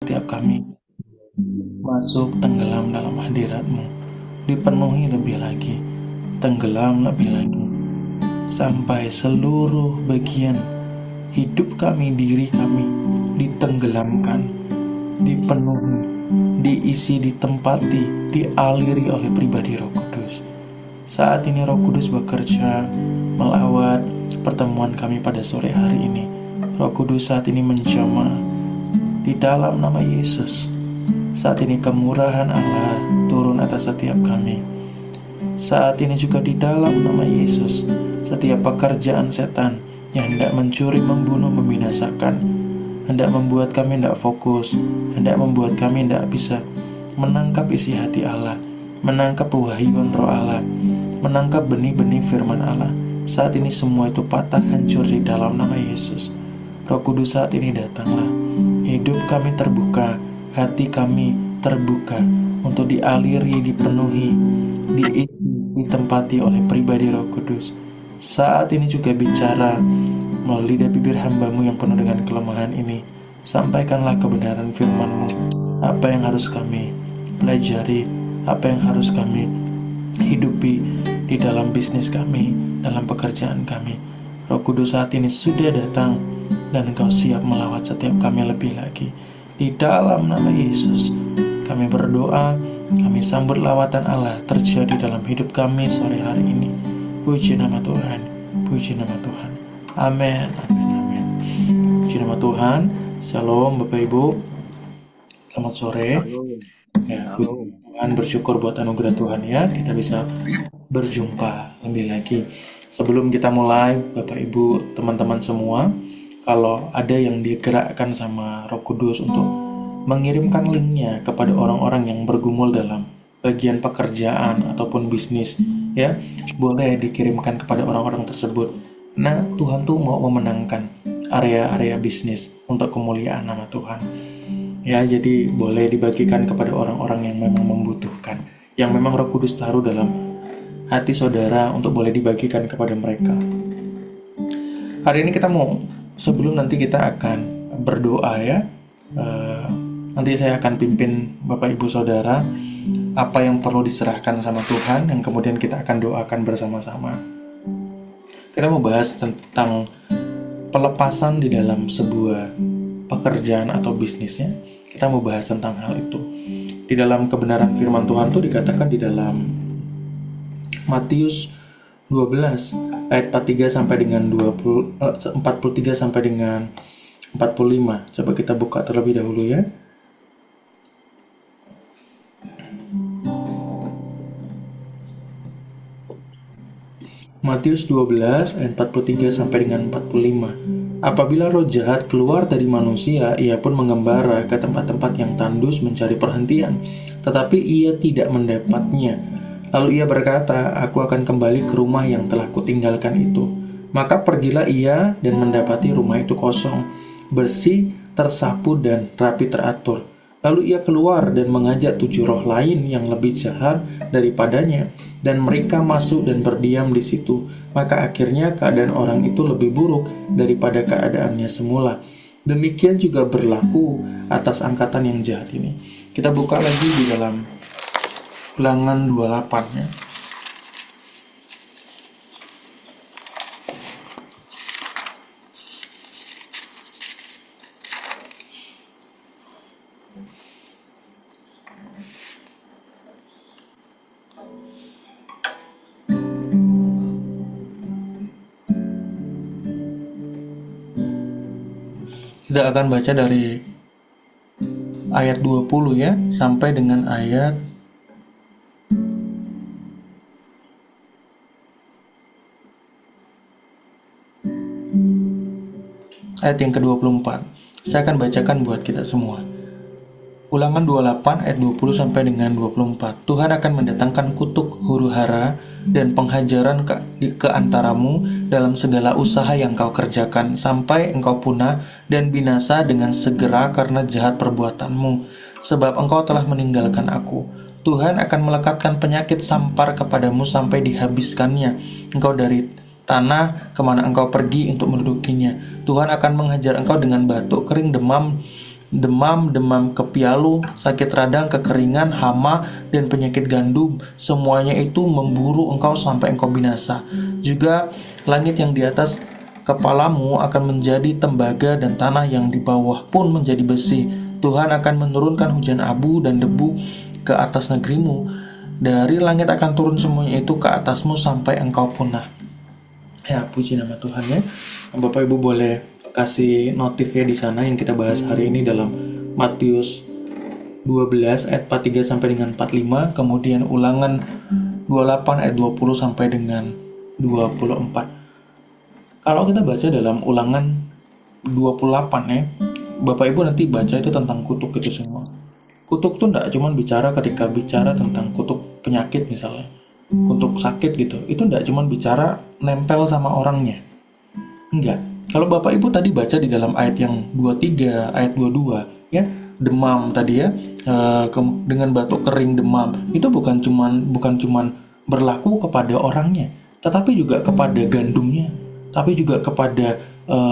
setiap kami masuk tenggelam dalam hadirat-Mu, dipenuhi lebih lagi, tenggelam lebih lagi, sampai seluruh bagian hidup kami, diri kami ditenggelamkan, dipenuhi, diisi, ditempati, dialiri oleh pribadi Roh Kudus. Saat ini Roh Kudus bekerja melawat pertemuan kami pada sore hari ini. Roh Kudus saat ini menjamah di dalam nama Yesus. Saat ini kemurahan Allah turun atas setiap kami. Saat ini juga di dalam nama Yesus, setiap pekerjaan setan yang hendak mencuri, membunuh, membinasakan, hendak membuat kami tidak fokus, hendak membuat kami tidak bisa menangkap isi hati Allah, menangkap wahyuan roh Allah, menangkap benih-benih firman Allah. Saat ini semua itu patah hancur di dalam nama Yesus. Roh Kudus saat ini datanglah. Hidup kami terbuka, hati kami terbuka untuk dialiri, dipenuhi, diisi, ditempati oleh pribadi Roh Kudus. Saat ini juga bicara melalui lidah bibir hamba-Mu yang penuh dengan kelemahan ini. Sampaikanlah kebenaran firman-Mu, apa yang harus kami pelajari, apa yang harus kami hidupi di dalam bisnis kami, dalam pekerjaan kami. Roh Kudus saat ini sudah datang dan Engkau siap melawat setiap kami lebih lagi. Di dalam nama Yesus kami berdoa, kami sambut lawatan Allah terjadi dalam hidup kami sore hari ini. Puji nama Tuhan, puji nama Tuhan. Amin, amin, amin. Puji nama Tuhan. Shalom Bapak Ibu, selamat sore. Ya, puji Tuhan, bersyukur buat anugerah Tuhan ya, kita bisa berjumpa lebih lagi. Sebelum kita mulai, Bapak Ibu, teman-teman semua, kalau ada yang digerakkan sama Roh Kudus untuk mengirimkan linknya kepada orang-orang yang bergumul dalam bagian pekerjaan ataupun bisnis, ya, boleh dikirimkan kepada orang-orang tersebut. Nah, Tuhan tuh mau memenangkan area-area bisnis untuk kemuliaan nama Tuhan. Ya, jadi boleh dibagikan kepada orang-orang yang memang membutuhkan, yang memang Roh Kudus taruh dalam hati saudara untuk boleh dibagikan kepada mereka. Hari ini kita mau, sebelum nanti kita akan berdoa ya, nanti saya akan pimpin Bapak Ibu Saudara apa yang perlu diserahkan sama Tuhan, yang kemudian kita akan doakan bersama-sama. Kita mau bahas tentang pelepasan di dalam sebuah pekerjaan atau bisnisnya. Kita mau bahas tentang hal itu. Di dalam kebenaran firman Tuhan itu dikatakan di dalam Matius 12 ayat 43 sampai dengan 43 sampai dengan 45. Coba kita buka terlebih dahulu ya. Matius 12 ayat 43 sampai dengan 45. Apabila roh jahat keluar dari manusia, ia pun mengembara ke tempat-tempat yang tandus mencari perhentian, tetapi ia tidak mendapatnya. Lalu ia berkata, aku akan kembali ke rumah yang telah kutinggalkan itu. Maka pergilah ia dan mendapati rumah itu kosong, bersih, tersapu dan rapi teratur. Lalu ia keluar dan mengajak 7 roh lain yang lebih jahat daripadanya, dan mereka masuk dan berdiam di situ. Maka akhirnya keadaan orang itu lebih buruk daripada keadaannya semula. Demikian juga berlaku atas angkatan yang jahat ini. Kita buka lagi di dalam Ulangan 28 ya. Kita akan baca dari ayat 20 ya sampai dengan ayat yang ke-24. Saya akan bacakan buat kita semua. Ulangan 28 ayat 20 sampai dengan 24. Tuhan akan mendatangkan kutuk, huru-hara, dan penghajaran ke antaramu dalam segala usaha yang kau kerjakan, sampai engkau punah dan binasa dengan segera karena jahat perbuatanmu, sebab engkau telah meninggalkan aku. Tuhan akan melekatkan penyakit sampar kepadamu sampai dihabiskannya engkau dari tanah kemana engkau pergi untuk mendudukinya. Tuhan akan menghajar engkau dengan batuk kering, demam, demam, demam kepialu, sakit radang, kekeringan, hama, dan penyakit gandum. Semuanya itu memburu engkau sampai engkau binasa. Juga langit yang di atas kepalamu akan menjadi tembaga dan tanah yang di bawah pun menjadi besi. Tuhan akan menurunkan hujan abu dan debu ke atas negerimu. Dari langit akan turun semuanya itu ke atasmu sampai engkau punah. Ya, puji nama Tuhan ya. Bapak Ibu boleh kasih notif ya di sana yang kita bahas hari ini dalam Matius 12 ayat 43 sampai dengan 45, kemudian Ulangan 28 ayat 20 sampai dengan 24. Kalau kita baca dalam Ulangan 28 ya, Bapak Ibu nanti baca itu tentang kutuk itu semua. Kutuk itu tidak cuma bicara ketika bicara tentang kutuk penyakit misalnya, kutuk sakit gitu. Itu tidak cuma bicara nempel sama orangnya. Enggak. Kalau Bapak Ibu tadi baca di dalam ayat yang 23, ayat 22 ya, demam tadi ya, dengan batuk kering demam, itu bukan cuman berlaku kepada orangnya, tetapi juga kepada gandumnya, tapi juga kepada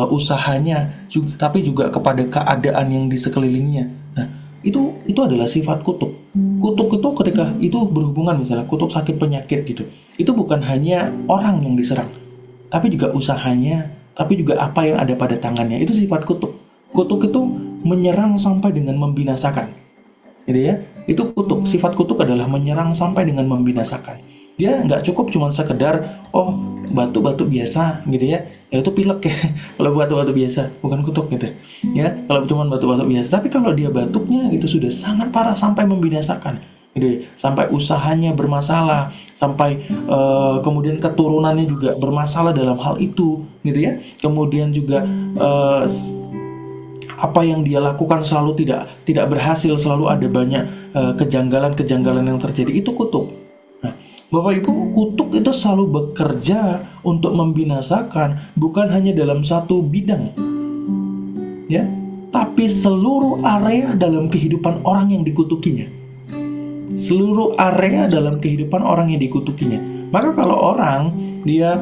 usahanya, tapi juga kepada keadaan yang di sekelilingnya. Nah, itu adalah sifat kutuk. Kutuk itu ketika itu berhubungan misalnya kutuk sakit penyakit gitu. Itu bukan hanya orang yang diserang, tapi juga usahanya, tapi juga apa yang ada pada tangannya. Itu sifat kutuk. Kutuk itu menyerang sampai dengan membinasakan. Gitu ya. Itu kutuk. Sifat kutuk adalah menyerang sampai dengan membinasakan. Dia nggak cukup cuma sekedar batuk-batuk biasa gitu ya. Ya itu pilek ya. Kalau batuk-batuk biasa, bukan kutuk gitu. Ya, kalau cuma batuk-batuk biasa. Tapi kalau dia batuknya itu sudah sangat parah sampai membinasakan. Gitu, sampai usahanya bermasalah, sampai kemudian keturunannya juga bermasalah dalam hal itu, gitu ya. Kemudian juga apa yang dia lakukan selalu tidak berhasil, selalu ada banyak kejanggalan-kejanggalan yang terjadi. Itu kutuk. Nah, Bapak Ibu, kutuk itu selalu bekerja untuk membinasakan, bukan hanya dalam satu bidang, ya, tapi seluruh area dalam kehidupan orang yang dikutukinya. Seluruh area dalam kehidupan orang yang dikutukinya. Maka kalau orang dia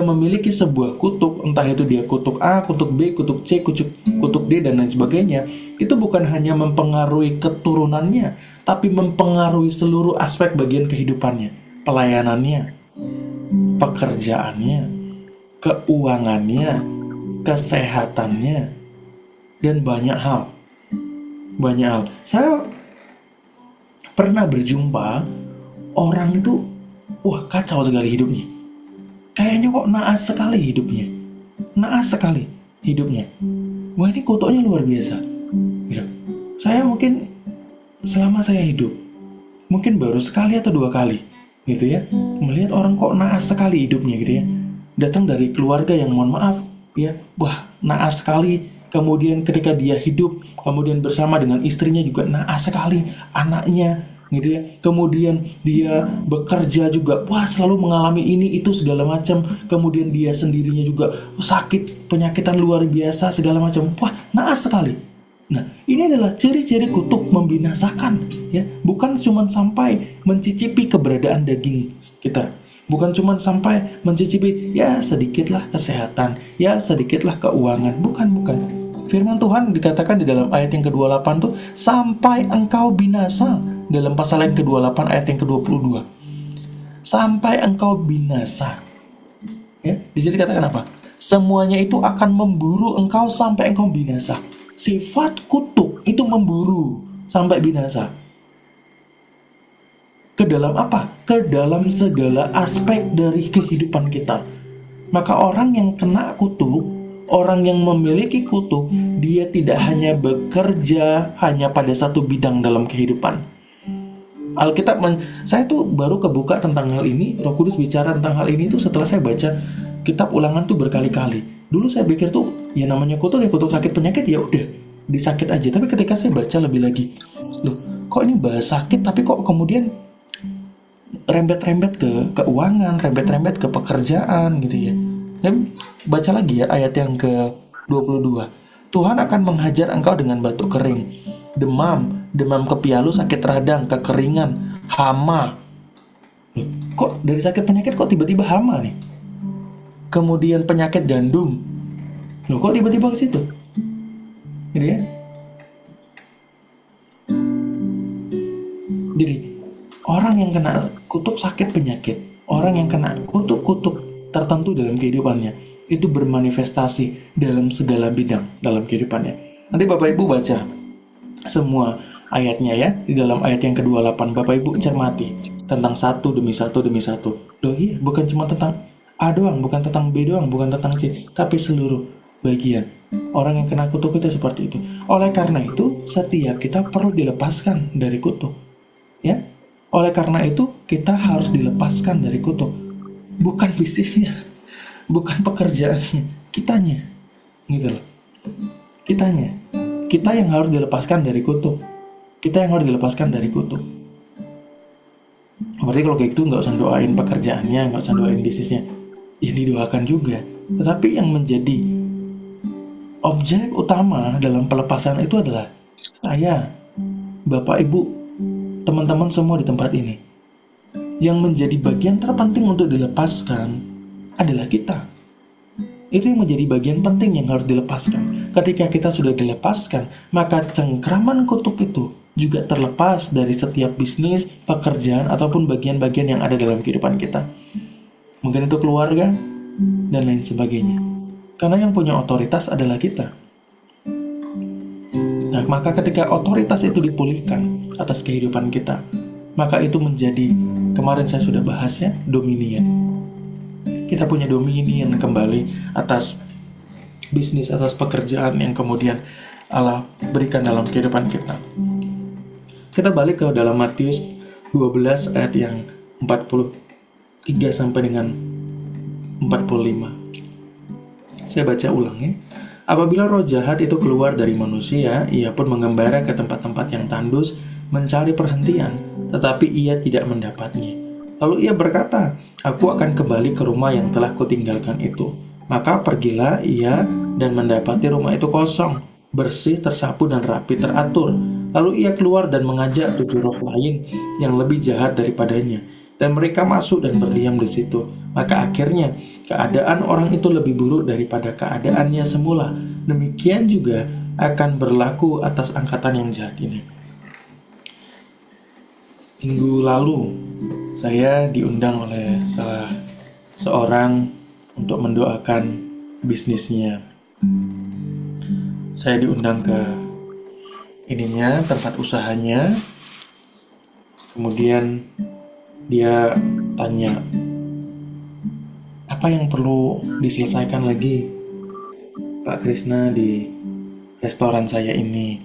memiliki sebuah kutuk, entah itu dia kutuk A, kutuk B, kutuk C, kutuk D dan lain sebagainya, itu bukan hanya mempengaruhi keturunannya, tapi mempengaruhi seluruh aspek bagian kehidupannya, pelayanannya, pekerjaannya, keuangannya, kesehatannya, dan banyak hal. Saya pernah berjumpa orang itu, kacau sekali hidupnya. Kayaknya kok naas sekali hidupnya. Wah, ini kutuknya luar biasa. Gitu. Saya mungkin selama saya hidup, mungkin baru sekali atau 2 kali, gitu ya, melihat orang kok naas sekali hidupnya, gitu ya. Datang dari keluarga yang mohon maaf, ya, naas sekali. Kemudian ketika dia hidup, kemudian bersama dengan istrinya juga naas sekali, anaknya, gitu ya. Kemudian dia bekerja juga, selalu mengalami ini itu segala macam. Kemudian dia sendirinya juga sakit, penyakitan luar biasa segala macam. Naas sekali. Nah, ini adalah ciri-ciri kutuk membinasakan, ya. Bukan cuma sampai mencicipi keberadaan daging kita. Bukan cuma sampai mencicipi, ya sedikitlah kesehatan, ya sedikitlah keuangan. Bukan. Firman Tuhan dikatakan di dalam ayat yang ke-28 tuh, sampai engkau binasa. Dalam pasal yang ke-28 ayat yang ke-22. Sampai engkau binasa. Ya, di sini dikatakan apa? Semuanya itu akan memburu engkau sampai engkau binasa. Sifat kutuk itu memburu sampai binasa. Ke dalam apa? Ke dalam segala aspek dari kehidupan kita. Maka orang yang kena kutuk, orang yang memiliki kutuk, dia tidak hanya bekerja hanya pada satu bidang dalam kehidupan. Alkitab, saya tuh baru kebuka tentang hal ini. Roh Kudus bicara tentang hal ini tuh setelah saya baca kitab Ulangan tuh berkali-kali. Dulu saya pikir tuh ya namanya kutuk, ya kutuk sakit penyakit, ya udah disakit aja. Tapi ketika saya baca lebih lagi, kok ini bahas sakit, tapi kok kemudian rembet-rembet ke keuangan, rembet-rembet ke pekerjaan gitu ya. Dan baca lagi ya ayat yang ke-22. Tuhan akan menghajar engkau dengan batuk kering, demam kepialu, sakit radang, kekeringan, hama. Kok dari sakit penyakit kok tiba-tiba hama nih? Kemudian penyakit gandum. Kok tiba-tiba ke situ? Gitu ya. Jadi orang yang kena kutuk sakit penyakit, orang yang kena kutuk-kutuk tertentu dalam kehidupannya, itu bermanifestasi dalam segala bidang dalam kehidupannya. Nanti Bapak Ibu baca semua ayatnya ya, di dalam ayat yang ke-28 Bapak Ibu cermati tentang satu demi satu demi satu. Loh iya, bukan cuma tentang A doang, bukan tentang B doang, bukan tentang C, tapi seluruh bagian. Orang yang kena kutuk itu seperti itu. Oleh karena itu, setiap kita perlu dilepaskan dari kutuk. Ya, oleh karena itu kita harus dilepaskan dari kutuk. Bukan bisnisnya, bukan pekerjaannya, kitanya, gitu loh. Kitanya, kita yang harus dilepaskan dari kutuk. Kita yang harus dilepaskan dari kutuk. Berarti kalau kayak gitu nggak usah doain pekerjaannya, nggak usah doain bisnisnya. Ya didoakan juga. Tetapi yang menjadi objek utama dalam pelepasan itu adalah saya, Bapak Ibu, teman-teman semua di tempat ini. Yang menjadi bagian terpenting untuk dilepaskan adalah kita. Itu yang menjadi bagian penting yang harus dilepaskan. Ketika kita sudah dilepaskan, maka cengkraman kutuk itu juga terlepas dari setiap bisnis, pekerjaan, ataupun bagian-bagian yang ada dalam kehidupan kita. Mungkin itu keluarga, dan lain sebagainya. Karena yang punya otoritas adalah kita. Nah, maka ketika otoritas itu dipulihkan atas kehidupan kita, maka itu menjadi, kemarin saya sudah bahas ya, dominion. Kita punya dominion kembali atas bisnis, atas pekerjaan yang kemudian Allah berikan dalam kehidupan kita. Kita balik ke dalam Matius 12 ayat yang 43 sampai dengan 45. Saya baca ulang ya. Apabila roh jahat itu keluar dari manusia, ia pun mengembara ke tempat-tempat yang tandus, mencari perhentian, tetapi ia tidak mendapatnya. Lalu ia berkata, aku akan kembali ke rumah yang telah kutinggalkan itu. Maka pergilah ia dan mendapati rumah itu kosong, bersih, tersapu, dan rapi teratur. Lalu ia keluar dan mengajak 7 roh lain yang lebih jahat daripadanya. Dan mereka masuk dan berdiam di situ. Maka akhirnya keadaan orang itu lebih buruk daripada keadaannya semula. Demikian juga akan berlaku atas angkatan yang jahat ini. Minggu lalu saya diundang oleh salah seorang untuk mendoakan bisnisnya. Saya diundang ke tempat usahanya. Kemudian dia tanya, apa yang perlu diselesaikan lagi Pak Krisna di restoran saya ini?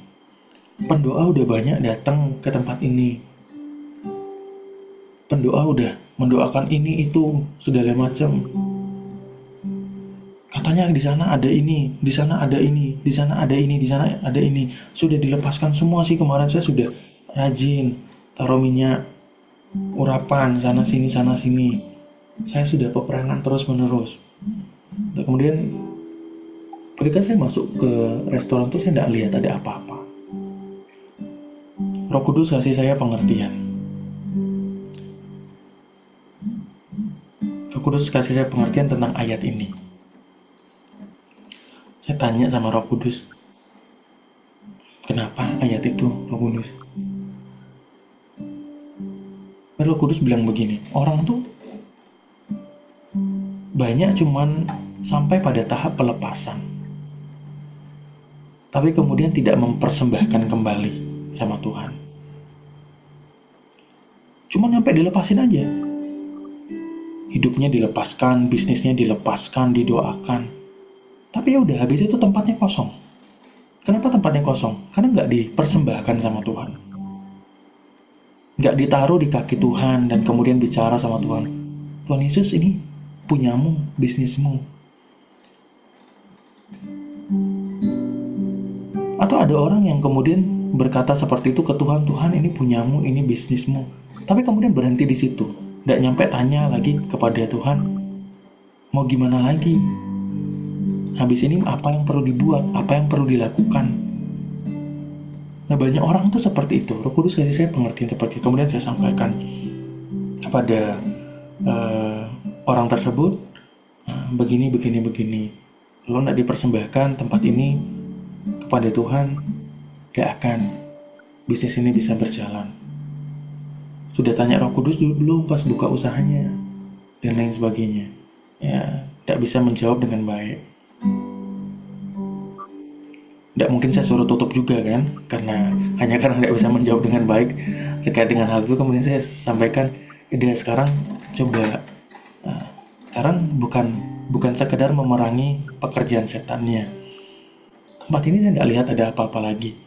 Pendoa udah banyak datang ke tempat ini. Pendoa udah mendoakan ini itu segala macam. Katanya di sana ada ini, di sana ada ini, di sana ada ini, di sana ada ini. Sudah dilepaskan semua sih, kemarin saya sudah rajin taruh minyak urapan sana sini. Saya sudah peperangan terus menerus. Kemudian ketika saya masuk ke restoran itu, saya tidak lihat ada apa-apa. Roh Kudus kasih saya pengertian. Roh Kudus kasih saya pengertian tentang ayat ini. Saya tanya sama Roh Kudus, kenapa ayat itu, Roh Kudus? Roh Kudus bilang begini, orang tuh banyak cuman sampai pada tahap pelepasan, tapi kemudian tidak mempersembahkan kembali sama Tuhan. Cuman sampai dilepasin aja. Hidupnya dilepaskan, bisnisnya dilepaskan, didoakan. Tapi ya udah, habis itu tempatnya kosong. Kenapa tempatnya kosong? Karena nggak dipersembahkan sama Tuhan. Nggak ditaruh di kaki Tuhan dan kemudian bicara sama Tuhan. Tuhan Yesus, ini punyamu, bisnismu. Atau ada orang yang kemudian berkata seperti itu ke Tuhan, Tuhan ini punyamu, ini bisnismu. Tapi kemudian berhenti di situ. Nggak nyampe tanya lagi kepada Tuhan, mau gimana lagi? Habis ini apa yang perlu dibuat, apa yang perlu dilakukan? Nah, banyak orang tuh seperti itu. Roh Kudus kasih saya pengertian seperti itu. Kemudian saya sampaikan kepada orang tersebut, begini. Kalau tidak dipersembahkan tempat ini, kepada Tuhan, gak akan bisnis ini bisa berjalan. Sudah tanya Roh Kudus belum pas buka usahanya, dan lain sebagainya. Ya, gak bisa menjawab dengan baik. Gak mungkin saya suruh tutup juga kan, hanya karena gak bisa menjawab dengan baik terkait dengan hal itu. Kemudian saya sampaikan, dia sekarang coba, sekarang bukan sekedar memerangi pekerjaan setannya. Tempat ini saya nggak lihat ada apa-apa lagi.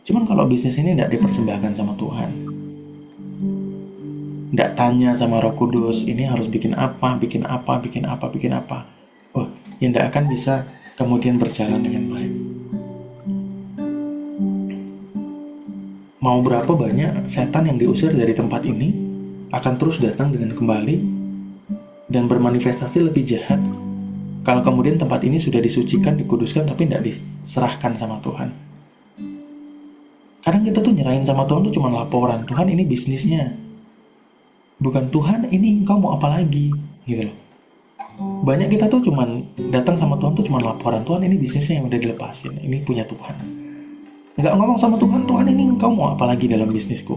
Cuman kalau bisnis ini nggak dipersembahkan sama Tuhan, nggak tanya sama Roh Kudus, ini harus bikin apa, oh, ya nggak akan bisa kemudian berjalan dengan baik. Mau berapa banyak setan yang diusir dari tempat ini akan terus datang dengan kembali dan bermanifestasi lebih jahat kalau kemudian tempat ini sudah disucikan, dikuduskan, tapi tidak diserahkan sama Tuhan. Kadang kita tuh nyerahin sama Tuhan tuh cuma laporan, Tuhan ini bisnisnya, bukan Tuhan ini engkau mau apa lagi, gitu loh. Banyak kita tuh cuma datang sama Tuhan tuh cuma laporan, Tuhan ini bisnisnya yang udah dilepasin, ini punya Tuhan. Nggak ngomong sama Tuhan, Tuhan ini engkau mau apa lagi dalam bisnisku,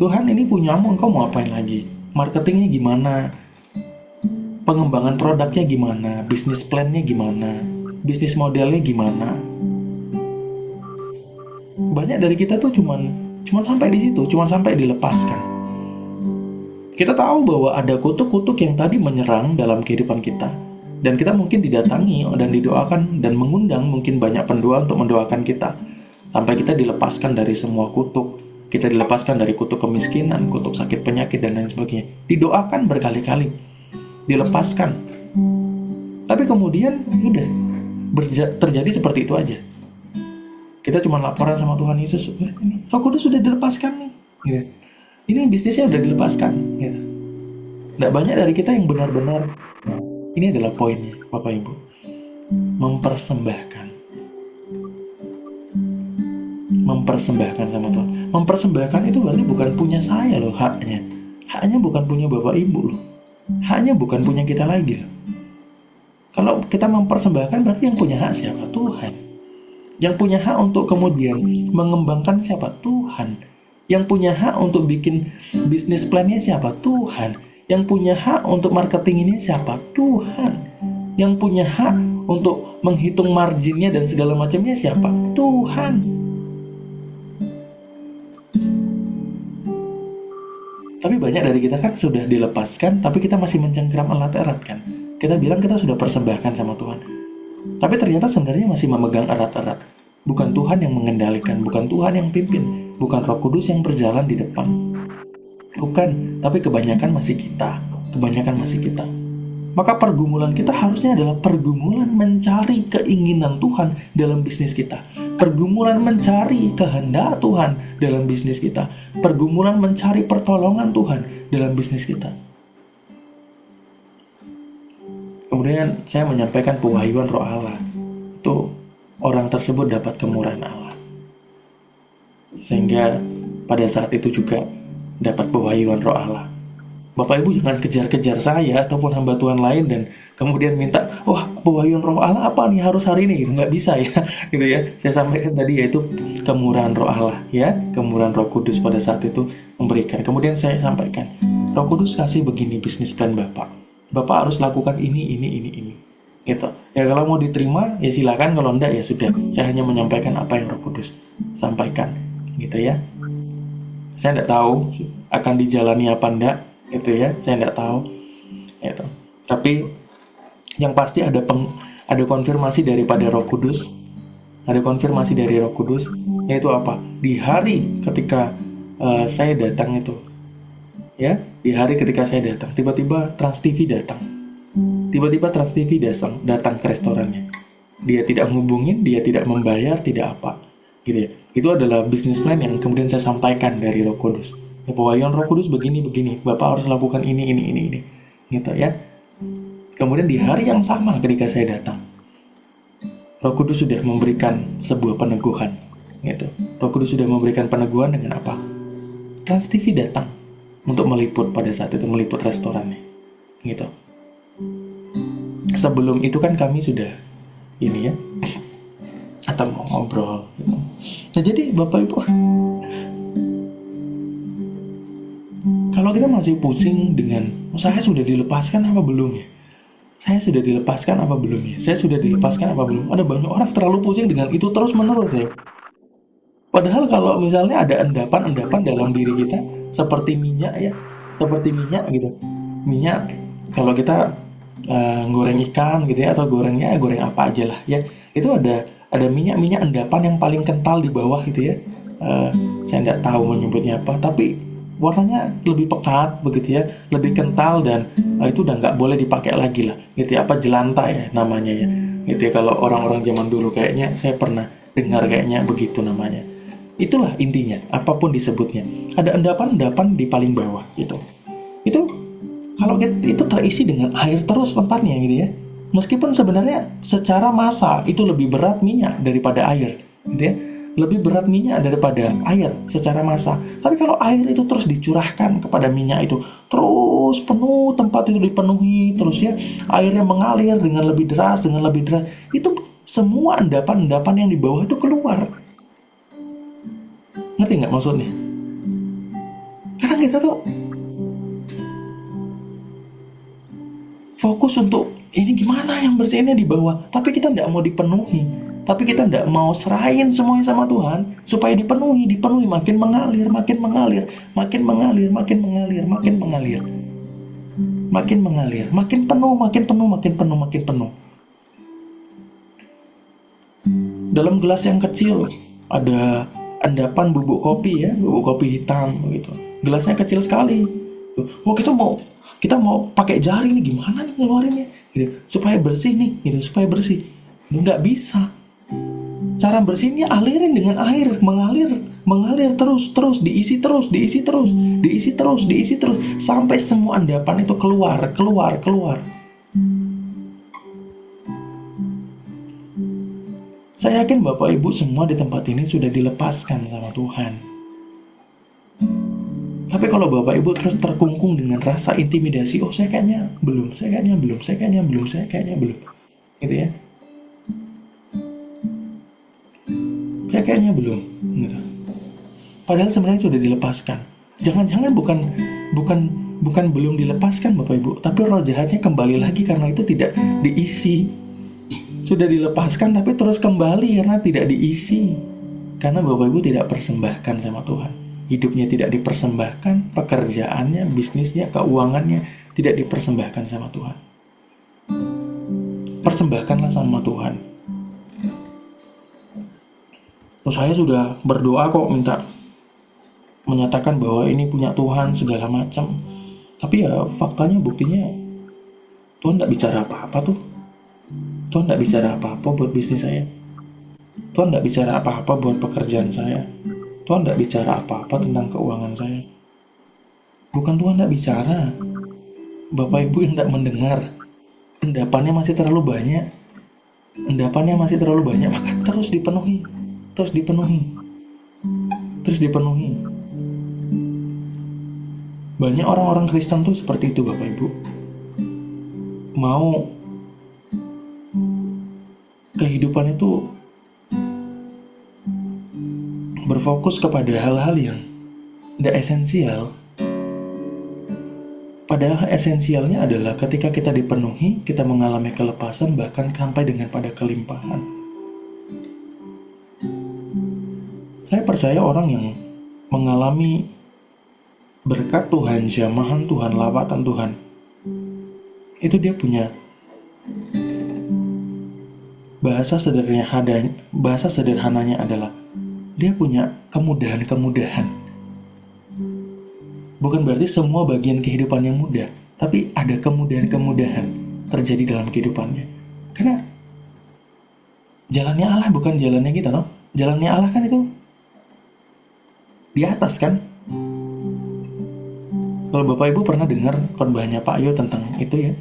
Tuhan ini punyamu, engkau mau apain lagi, marketingnya gimana, pengembangan produknya gimana, bisnis plannya gimana, bisnis modelnya gimana. Banyak dari kita tuh cuman sampai di situ, cuman sampai dilepaskan. Kita tahu bahwa ada kutuk-kutuk yang tadi menyerang dalam kehidupan kita, dan kita mungkin didatangi dan didoakan dan mengundang mungkin banyak pendoa untuk mendoakan kita sampai kita dilepaskan dari semua kutuk. Kita dilepaskan dari kutuk kemiskinan, kutuk sakit penyakit dan lain sebagainya. Didoakan berkali-kali, dilepaskan, tapi kemudian udah terjadi seperti itu aja. Kita cuma laporan sama Tuhan Yesus, ini Roh Kudus sudah dilepaskan nih, gitu. Ini bisnisnya udah dilepaskan, gitu. Nggak banyak dari kita yang benar-benar, ini adalah poinnya, Bapak Ibu, mempersembahkan sama Tuhan. Mempersembahkan itu berarti bukan punya saya loh, haknya bukan punya Bapak Ibu loh. Haknya bukan punya kita lagi loh. Kalau kita mempersembahkan berarti yang punya hak siapa? Tuhan. Yang punya hak untuk kemudian mengembangkan siapa? Tuhan. Yang punya hak untuk bikin bisnis plannya siapa? Tuhan. Yang punya hak untuk marketing ini siapa? Tuhan. Yang punya hak untuk menghitung marginnya dan segala macamnya siapa? Tuhan. Tapi banyak dari kita kan sudah dilepaskan, tapi kita masih mencengkeram erat-erat kan. Kita bilang kita sudah persembahkan sama Tuhan, tapi ternyata sebenarnya masih memegang erat-erat. Bukan Tuhan yang mengendalikan, bukan Tuhan yang pimpin, bukan Roh Kudus yang berjalan di depan. Bukan, tapi kebanyakan masih kita. Maka pergumulan kita harusnya adalah pergumulan mencari keinginan Tuhan dalam bisnis kita. Pergumulan mencari kehendak Tuhan dalam bisnis kita. Pergumulan mencari pertolongan Tuhan dalam bisnis kita. Kemudian saya menyampaikan pewahyuan Roh Allah. Itu orang tersebut dapat kemurahan Allah. Sehingga pada saat itu juga dapat pewahyuan Roh Allah. Bapak Ibu jangan kejar-kejar saya ataupun hamba Tuhan lain dan kemudian minta, wah pewahyuan Roh Allah apa nih harus hari ini, gitu. Nggak bisa ya, gitu ya. Saya sampaikan tadi yaitu kemurahan Roh Allah, ya, kemurahan Roh Kudus pada saat itu memberikan. Kemudian saya sampaikan, Roh Kudus kasih begini bisnis plan Bapak harus lakukan ini, gitu. Ya kalau mau diterima ya silakan, kalau enggak ya sudah. Saya hanya menyampaikan apa yang Roh Kudus sampaikan, gitu ya. Saya enggak tahu akan dijalani apa enggak, gitu ya, saya nggak tahu, gitu. Tapi yang pasti ada konfirmasi daripada Roh Kudus, yaitu apa? Di hari ketika saya datang itu, ya, di hari ketika saya datang, tiba-tiba Trans TV datang ke restorannya. Dia tidak menghubungin, dia tidak membayar, tidak apa, gitu ya. Itu adalah bisnis plan yang kemudian saya sampaikan dari Roh Kudus. Pewahyuan Roh Kudus begini, Bapak harus lakukan ini, gitu ya. Kemudian di hari yang sama ketika saya datang, Roh Kudus sudah memberikan sebuah peneguhan, gitu. Roh Kudus sudah memberikan peneguhan dengan apa? Trans TV datang untuk meliput pada saat itu, meliput restorannya, gitu. Sebelum itu kan kami sudah ini ya, atau mau ngobrol gitu. Nah jadi Bapak Ibu, kalau kita masih pusing dengan saya sudah dilepaskan apa belum ya, saya sudah dilepaskan apa belum ya, saya sudah dilepaskan apa belum, ada banyak orang terlalu pusing dengan itu terus menerus ya. Padahal kalau misalnya ada endapan-endapan dalam diri kita seperti minyak ya, seperti minyak gitu. Minyak kalau kita goreng ikan gitu ya, atau gorengnya goreng apa aja lah ya. Itu ada minyak-minyak endapan yang paling kental di bawah gitu ya. Eh, saya nggak tahu menyebutnya apa, tapi warnanya lebih pekat begitu ya, lebih kental, dan itu udah nggak boleh dipakai lagi lah gitu ya, apa jelantah ya namanya ya gitu ya, kalau orang-orang zaman dulu kayaknya saya pernah dengar kayaknya begitu namanya. Itulah intinya, apapun disebutnya. Ada endapan-endapan di paling bawah gitu. Itu kalau itu terisi dengan air terus tempatnya gitu ya. Meskipun sebenarnya secara massa itu lebih berat minyak daripada air gitu ya. Lebih berat minyak daripada air secara massa. Tapi kalau air itu terus dicurahkan kepada minyak itu, terus penuh tempat itu dipenuhi terus ya, airnya mengalir dengan lebih deras, dengan lebih deras. Itu semua endapan-endapan yang di bawah itu keluar. Ngerti nggak maksudnya? Karena kita tuh fokus untuk ini gimana yang bersihnya di bawah, tapi kita nggak mau dipenuhi, tapi kita nggak mau serahin semuanya sama Tuhan supaya dipenuhi, dipenuhi, makin mengalir, makin mengalir, makin mengalir, makin mengalir, makin mengalir, makin mengalir, makin penuh, makin penuh, makin penuh, makin penuh. Dalam gelas yang kecil ada endapan bubuk kopi ya, bubuk kopi hitam gitu. Gelasnya kecil sekali. Oh, kita mau pakai jari nih, gimana nih ngeluarinnya gitu, supaya bersih nih gitu, supaya bersih. Nggak bisa. Cara bersihnya alirin dengan air, mengalir terus, diisi terus, diisi terus, diisi terus, diisi terus, sampai semua endapan itu keluar, keluar, keluar. Saya yakin Bapak Ibu semua di tempat ini sudah dilepaskan sama Tuhan. Tapi kalau Bapak Ibu terus terkungkung dengan rasa intimidasi, oh saya kayaknya belum, saya kayaknya belum, saya kayaknya belum, saya kayaknya belum, gitu ya. Saya kayaknya belum, gitu. Padahal sebenarnya sudah dilepaskan. Jangan-jangan bukan belum dilepaskan Bapak Ibu, tapi roh jahatnya kembali lagi karena itu tidak diisi. Sudah dilepaskan tapi terus kembali karena tidak diisi. Karena Bapak Ibu tidak persembahkan sama Tuhan. Hidupnya tidak dipersembahkan, pekerjaannya, bisnisnya, keuangannya tidak dipersembahkan sama Tuhan. Persembahkanlah sama Tuhan. Saya sudah berdoa kok, minta menyatakan bahwa ini punya Tuhan segala macam. Tapi ya faktanya, buktinya Tuhan tidak bicara apa-apa tuh. Tuhan tidak bicara apa-apa buat bisnis saya. Tuhan tidak bicara apa-apa buat pekerjaan saya. Tuhan tidak bicara apa-apa tentang keuangan saya. Bukan Tuhan tidak bicara. Bapak Ibu yang tidak mendengar. Endapannya masih terlalu banyak. Endapannya masih terlalu banyak. Maka terus dipenuhi. Terus dipenuhi. Terus dipenuhi. Banyak orang-orang Kristen tuh seperti itu Bapak Ibu. Mau kehidupan itu berfokus kepada hal-hal yang tidak esensial. Padahal esensialnya adalah ketika kita dipenuhi, kita mengalami kelepasan, bahkan sampai dengan pada kelimpahan. Saya percaya orang yang mengalami berkat Tuhan, jamahan Tuhan, lawatan Tuhan, itu dia punya bahasa sederhananya adalah dia punya kemudahan-kemudahan. Bukan berarti semua bagian kehidupannya mudah, tapi ada kemudahan-kemudahan terjadi dalam kehidupannya. Karena jalannya Allah bukan jalannya kita, loh. Jalannya Allah kan itu di atas kan. Kalau Bapak Ibu pernah dengar khotbahnya Pak Yo tentang itu ya,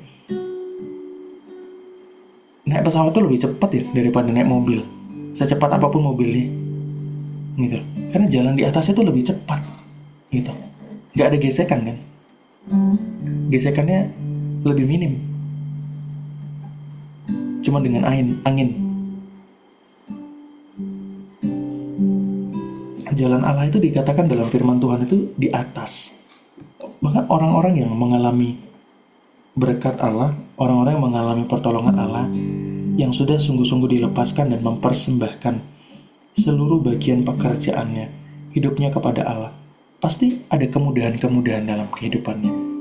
naik pesawat itu lebih cepat ya daripada naik mobil, secepat apapun mobilnya gitu. Karena jalan di atas itu lebih cepat gitu, nggak ada gesekan kan, gesekannya lebih minim, cuma dengan angin. jalan Allah itu dikatakan dalam firman Tuhan itu di atas. Bahkan orang-orang yang mengalami berkat Allah, orang-orang yang mengalami pertolongan Allah, yang sudah sungguh-sungguh dilepaskan dan mempersembahkan seluruh bagian pekerjaannya, hidupnya kepada Allah, pasti ada kemudahan-kemudahan dalam kehidupannya.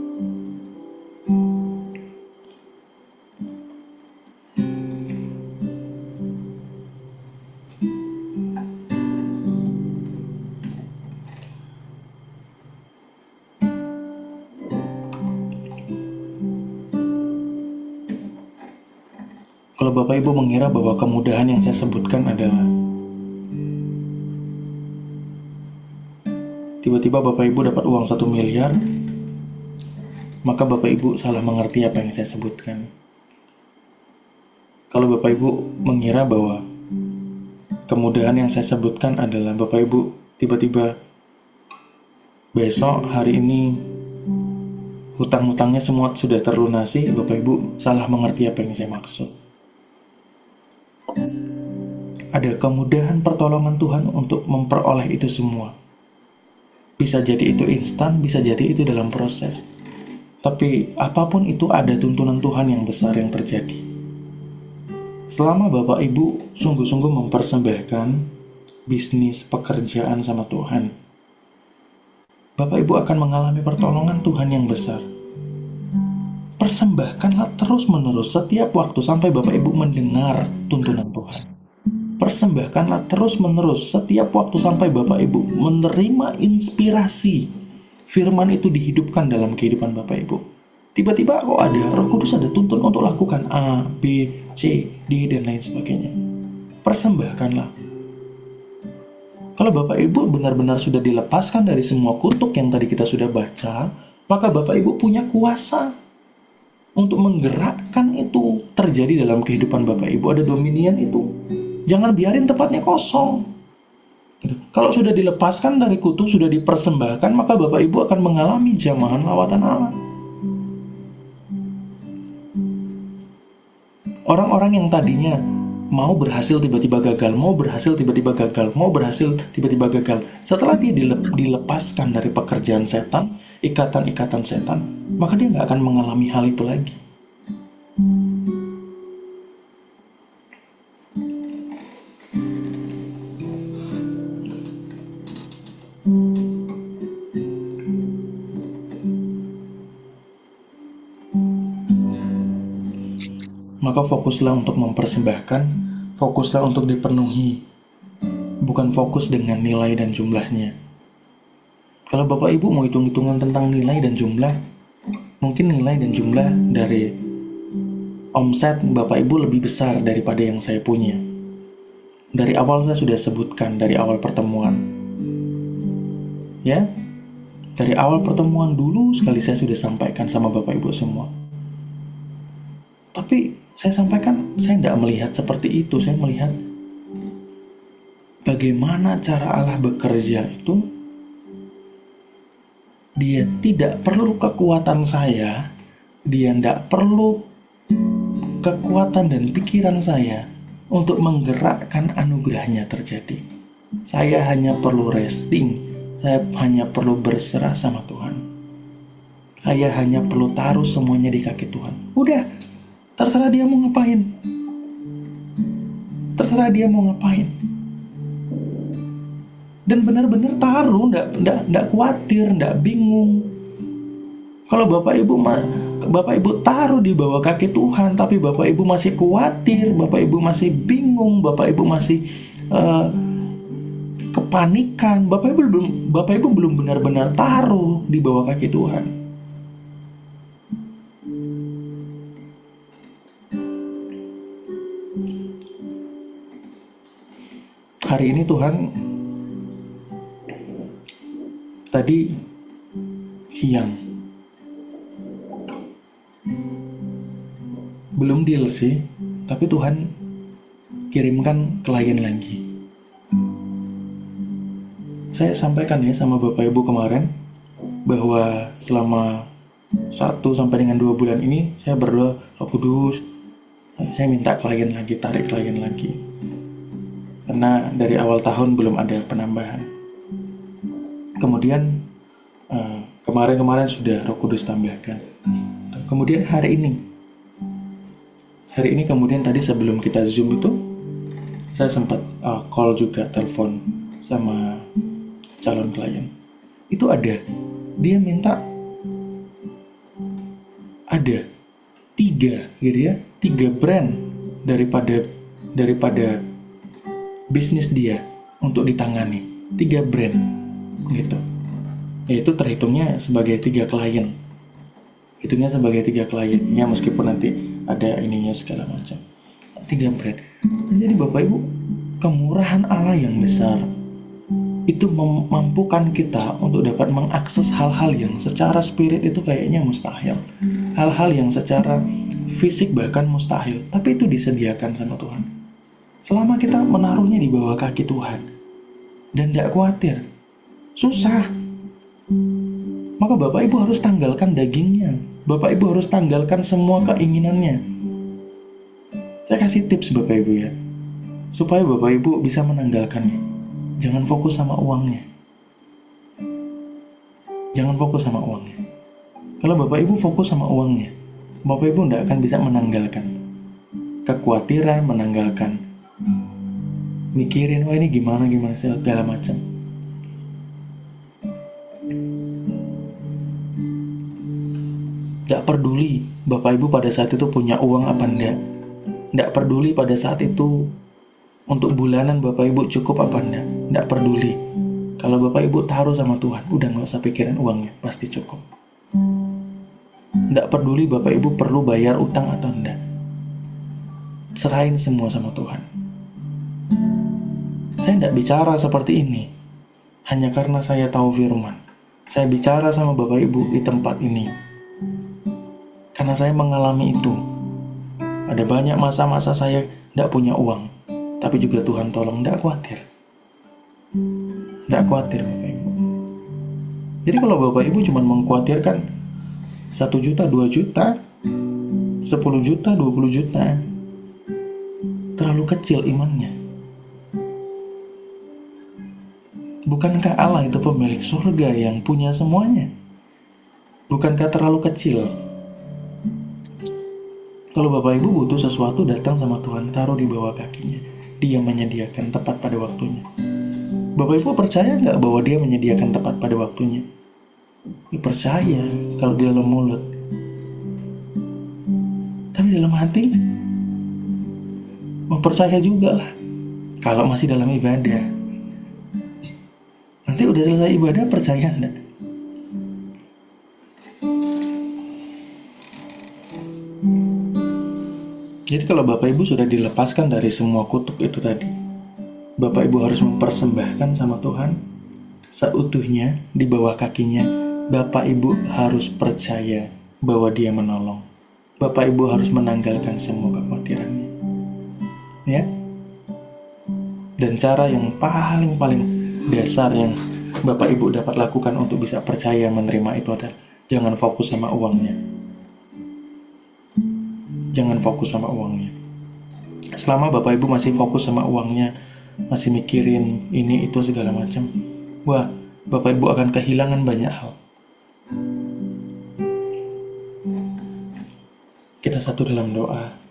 Kalau Bapak Ibu mengira bahwa kemudahan yang saya sebutkan adalah tiba-tiba Bapak Ibu dapat uang 1 miliar, maka Bapak Ibu salah mengerti apa yang saya sebutkan. Kalau Bapak Ibu mengira bahwa kemudahan yang saya sebutkan adalah Bapak Ibu tiba-tiba besok hari ini hutang-hutangnya semua sudah terlunasi, Bapak Ibu salah mengerti apa yang saya maksud. Ada kemudahan pertolongan Tuhan untuk memperoleh itu semua. Bisa jadi itu instan, bisa jadi itu dalam proses. Tapi apapun itu ada tuntunan Tuhan yang besar yang terjadi. Selama Bapak Ibu sungguh-sungguh mempersembahkan bisnis, pekerjaan sama Tuhan, Bapak Ibu akan mengalami pertolongan Tuhan yang besar. Persembahkanlah terus-menerus setiap waktu sampai Bapak Ibu mendengar tuntunan Tuhan. Persembahkanlah terus-menerus setiap waktu sampai Bapak Ibu menerima inspirasi firman itu dihidupkan dalam kehidupan Bapak Ibu. Tiba-tiba kok ada Roh Kudus ada tuntun untuk lakukan A, B, C, D, dan lain sebagainya. Persembahkanlah. Kalau Bapak Ibu benar-benar sudah dilepaskan dari semua kutuk yang tadi kita sudah baca, maka Bapak Ibu punya kuasa untuk menggerakkan itu terjadi dalam kehidupan Bapak Ibu. Ada dominion itu. Jangan biarin tempatnya kosong. Kalau sudah dilepaskan dari kutuk, sudah dipersembahkan, maka Bapak Ibu akan mengalami jamahan lawatan Allah. Orang-orang yang tadinya mau berhasil tiba-tiba gagal, mau berhasil tiba-tiba gagal, mau berhasil tiba-tiba gagal. Setelah dia dilepaskan dari pekerjaan setan, ikatan-ikatan setan, maka dia nggak akan mengalami hal itu lagi. Maka fokuslah untuk mempersembahkan, fokuslah untuk dipenuhi, bukan fokus dengan nilai dan jumlahnya. Kalau Bapak Ibu mau hitung-hitungan tentang nilai dan jumlah, mungkin nilai dan jumlah dari omset Bapak Ibu lebih besar daripada yang saya punya. Dari awal saya sudah sebutkan, dari awal pertemuan. Ya, dari awal pertemuan dulu sekali saya sudah sampaikan sama Bapak Ibu semua. Tapi saya sampaikan, saya tidak melihat seperti itu. Saya melihat bagaimana cara Allah bekerja itu. Dia tidak perlu kekuatan saya, dia tidak perlu kekuatan dan pikiran saya untuk menggerakkan anugerahnya terjadi. Saya hanya perlu resting, saya hanya perlu berserah sama Tuhan. Saya hanya perlu taruh semuanya di kaki Tuhan. Udah, terserah dia mau ngapain. Terserah dia mau ngapain. Dan benar-benar taruh, nggak khawatir, nggak bingung. Kalau Bapak Ibu taruh di bawah kaki Tuhan, tapi Bapak Ibu masih khawatir, Bapak Ibu masih bingung, Bapak Ibu masih kepanikan, Bapak Ibu belum benar-benar taruh di bawah kaki Tuhan. Hari ini Tuhan tadi siang belum deal sih, tapi Tuhan kirimkan klien lagi. Saya sampaikan ya sama Bapak Ibu kemarin bahwa selama 1 sampai dengan 2 bulan ini saya berdoa, Roh Kudus, saya minta klien lagi, tarik klien lagi. Karena dari awal tahun belum ada penambahan. Kemudian kemarin-kemarin sudah Roh Kudus tambahkan. Kemudian hari ini kemudian tadi sebelum kita Zoom itu saya sempat call juga, telepon sama calon klien. Itu dia minta ada 3 gitu ya, 3 brand daripada bisnis dia untuk ditangani, 3 brand gitu. Yaitu terhitungnya sebagai 3 klien. Ya, meskipun nanti ada ininya segala macam. 3 brand. Jadi Bapak Ibu, kemurahan Allah yang besar itu memampukan kita untuk dapat mengakses hal-hal yang secara spirit itu kayaknya mustahil. Hal-hal yang secara fisik bahkan mustahil, tapi itu disediakan sama Tuhan. Selama kita menaruhnya di bawah kaki Tuhan dan tidak khawatir. Susah. Maka Bapak Ibu harus tanggalkan dagingnya. Bapak Ibu harus tanggalkan semua keinginannya. Saya kasih tips Bapak Ibu ya, supaya Bapak Ibu bisa menanggalkannya. Jangan fokus sama uangnya. Kalau Bapak Ibu fokus sama uangnya, Bapak Ibu tidak akan bisa menanggalkan kekhawatiran, menanggalkan mikirin, wah ini gimana segala macam. Tidak peduli Bapak Ibu pada saat itu punya uang apa enggak. Tidak peduli pada saat itu untuk bulanan Bapak Ibu cukup apa enggak. Tidak peduli. Kalau Bapak Ibu taruh sama Tuhan, udah gak usah pikirin uangnya, pasti cukup. Tidak peduli Bapak Ibu perlu bayar utang atau enggak. Serahin semua sama Tuhan. Saya tidak bicara seperti ini hanya karena saya tahu firman. Saya bicara sama Bapak Ibu di tempat ini karena saya mengalami itu. Ada banyak masa-masa saya tidak punya uang, tapi juga Tuhan tolong. Tidak khawatir Bapak Ibu. Jadi kalau Bapak Ibu cuma mengkhawatirkan 1 juta, 2 juta, 10 juta, 20 juta, terlalu kecil imannya. Bukankah Allah itu pemilik surga yang punya semuanya? Bukankah terlalu kecil? Kalau Bapak Ibu butuh sesuatu, datang sama Tuhan, taruh di bawah kakinya. Dia menyediakan tepat pada waktunya. Bapak Ibu percaya nggak bahwa dia menyediakan tepat pada waktunya? Ya, percaya kalau di dalam mulut. Tapi dalam hati, percaya juga lah kalau masih dalam ibadah. Nanti udah selesai ibadah, percaya enggak? Jadi kalau Bapak Ibu sudah dilepaskan dari semua kutuk itu tadi, Bapak Ibu harus mempersembahkan sama Tuhan seutuhnya di bawah kakinya. Bapak Ibu harus percaya bahwa Dia menolong. Bapak Ibu harus menanggalkan semua kekhawatirannya. Ya. Dan cara yang paling dasar yang Bapak Ibu dapat lakukan untuk bisa percaya menerima itu adalah jangan fokus sama uangnya. Selama Bapak Ibu masih fokus sama uangnya, masih mikirin ini itu segala macam, wah, Bapak Ibu akan kehilangan banyak hal. Kita satu dalam doa.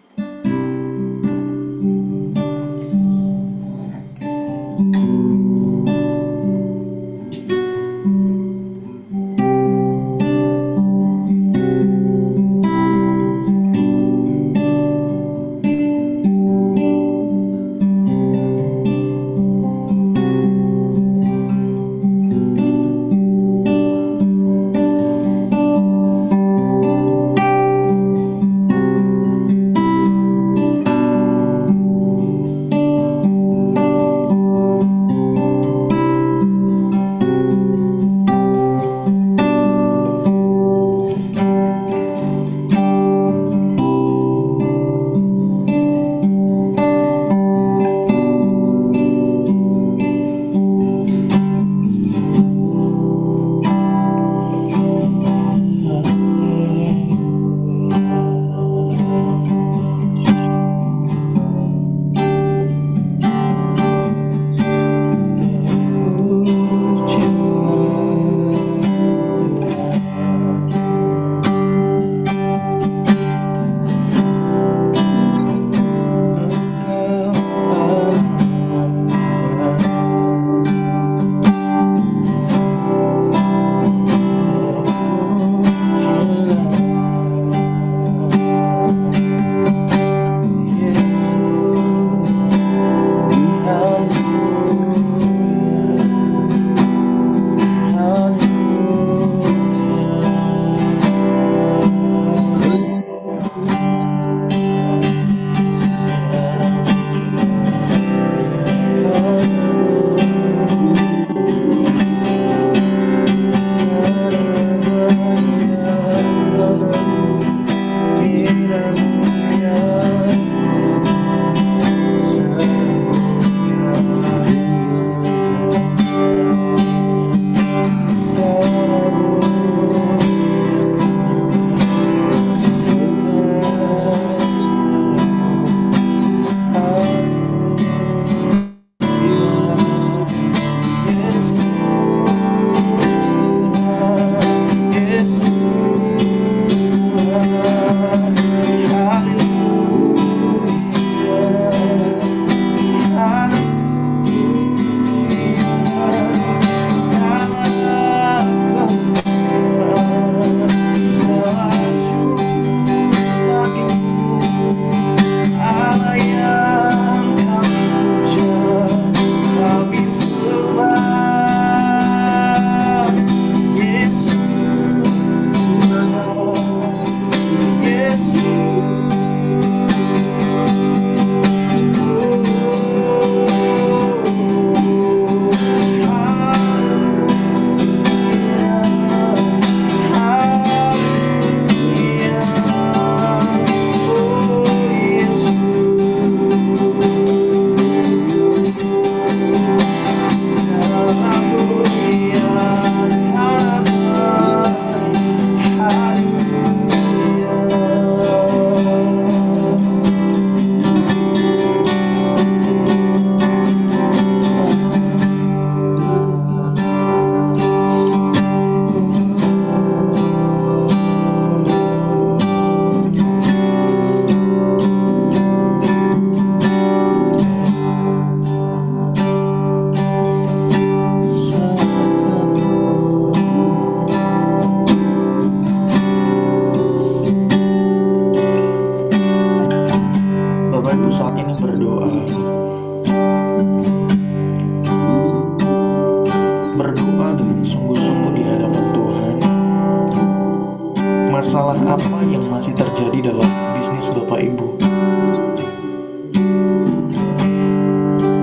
masih terjadi dalam bisnis Bapak Ibu.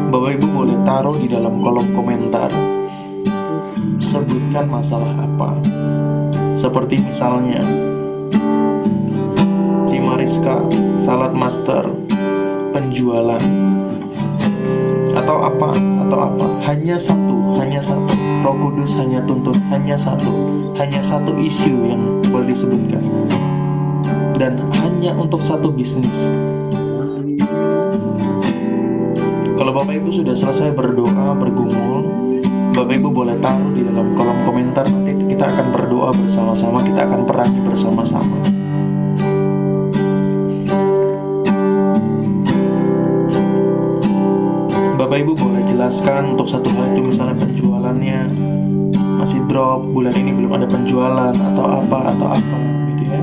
Bapak Ibu boleh taruh di dalam kolom komentar, sebutkan masalah apa. Seperti misalnya Cimariska, Salad Master, penjualan, atau apa. Hanya satu. Roh Kudus hanya tuntut hanya satu isu yang boleh disebutkan, dan hanya untuk satu bisnis. Kalau Bapak Ibu sudah selesai berdoa, bergumul, Bapak Ibu boleh taruh di dalam kolom komentar. Nanti kita akan berdoa bersama-sama, kita akan perangi bersama-sama. Bapak Ibu boleh jelaskan untuk satu hal itu, misalnya penjualannya masih drop, bulan ini belum ada penjualan, atau apa gitu ya.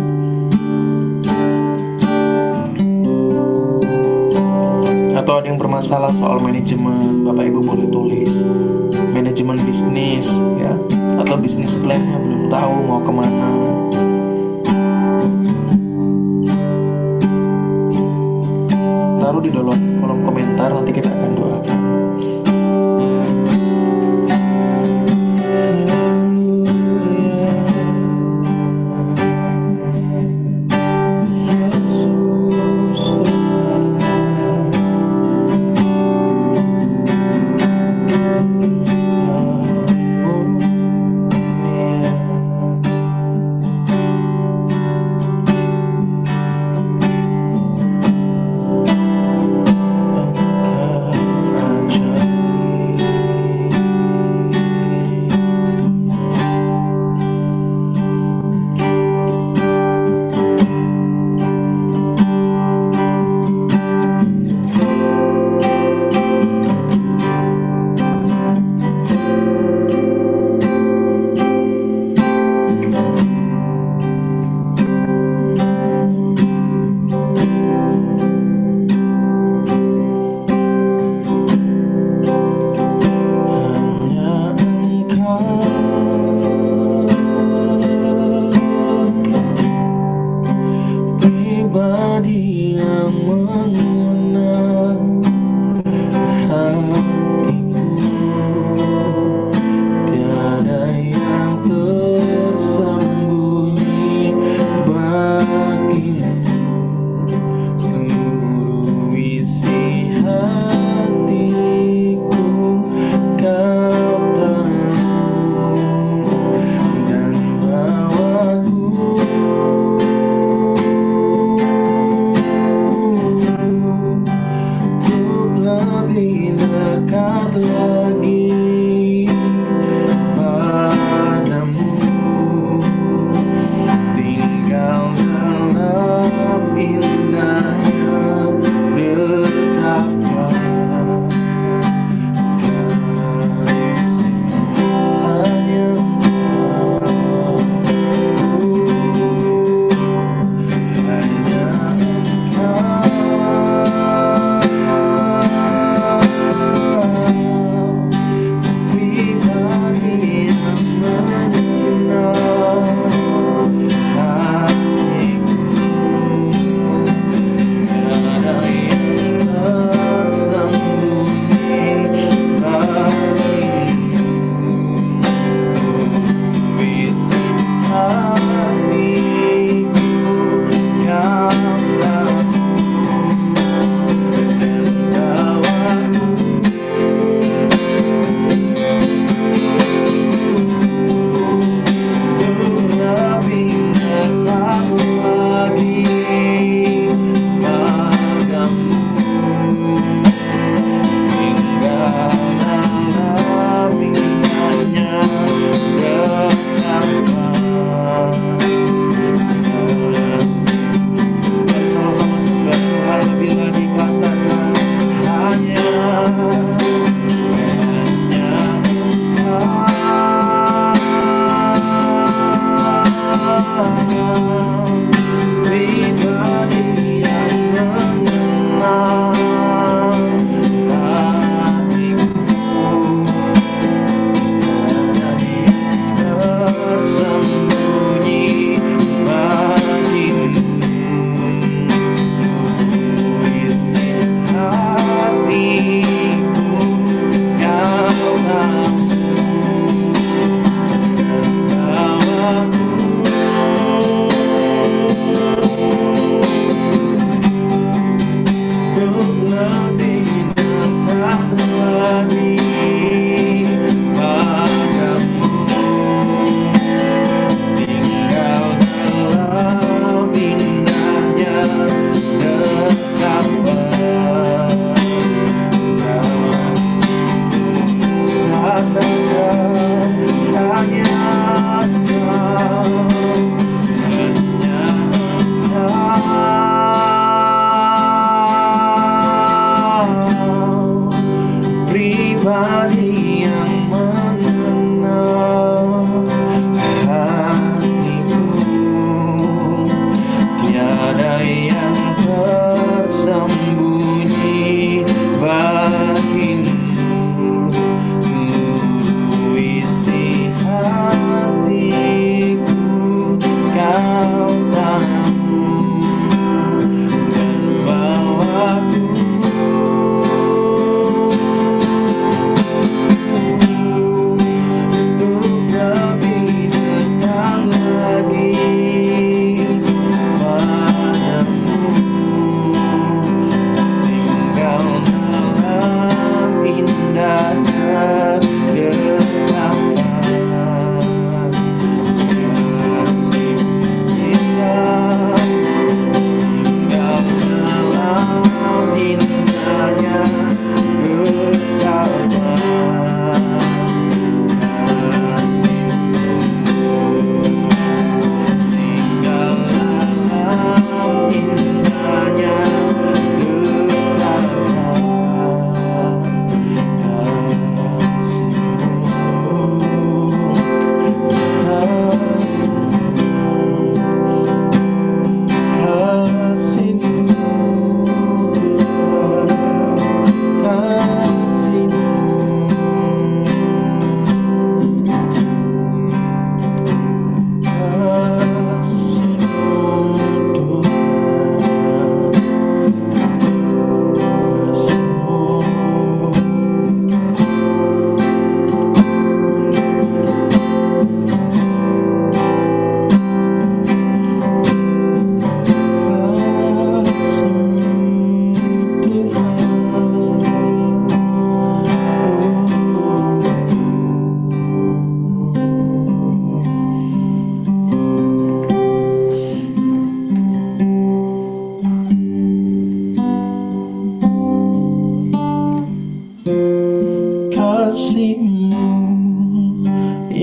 Atau ada yang bermasalah soal manajemen, Bapak Ibu boleh tulis manajemen bisnis ya, atau bisnis plan-nya belum tahu mau kemana. Taruh di dalam kolom komentar, nanti kita akan doakan.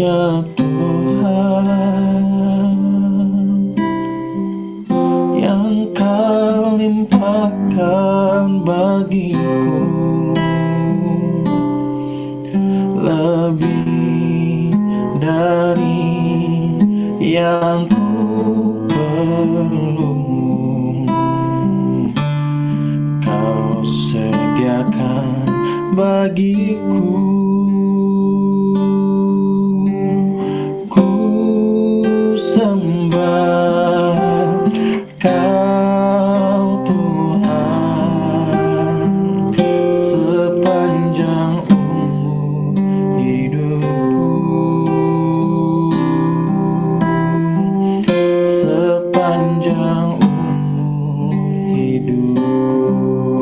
Ya Tuhan, yang Kau limpahkan bagiku lebih dari yang ku perlu. Kau sediakan bagiku. Ku sembah Kau Tuhan sepanjang umur hidupku, sepanjang umur hidupku.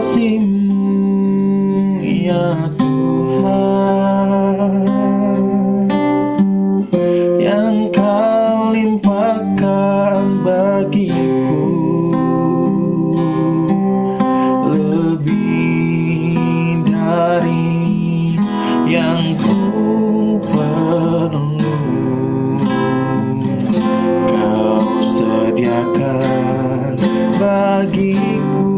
Kasih-Mu ya Tuhan, yang Kau limpahkan bagiku lebih dari yang ku perlu. Kau sediakan bagiku.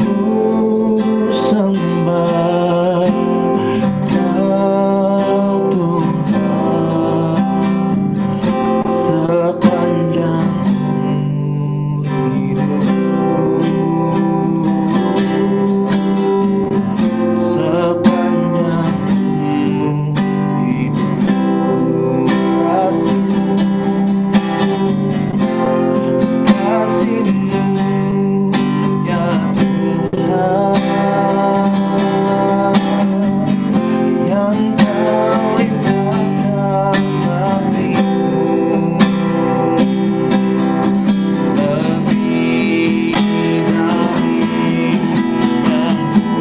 Ku sembah Kau Tuhan sepanjang umur hidupku, sepanjang umur hidupku. Kasih-Mu ya Tuhan, yang Kau limpahkan bagiku lebih dari yang ku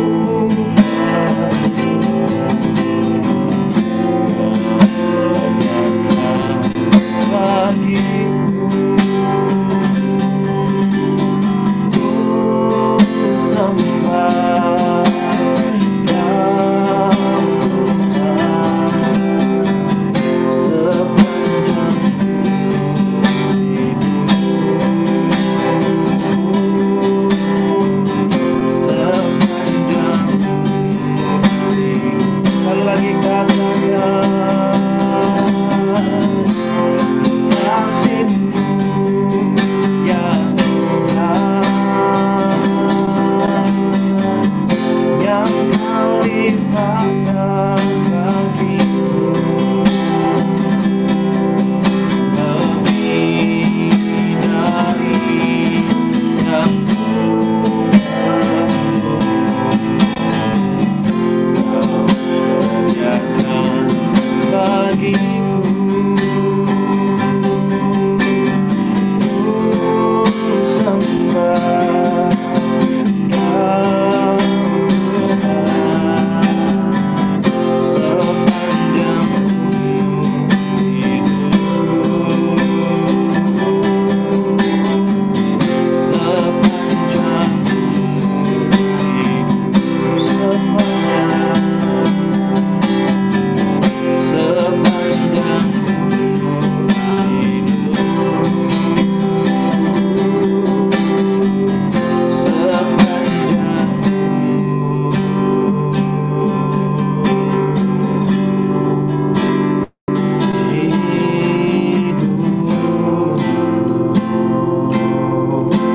sediakan bagiku. Ku sembah Kau Tuhan sepanjang umur hidupku, sepanjang umur hidup. Sekali lagi katakan, kasih-Mu ya Tuhan, yang Kau limpahkan bagiku lebih dari yang ku perlu. Kau sediakan bagiku. Ku sembah Kau Tuhan sepanjang umur hidupku, sepanjang umur hidupku, sepanjang umur hidupku, sepanjang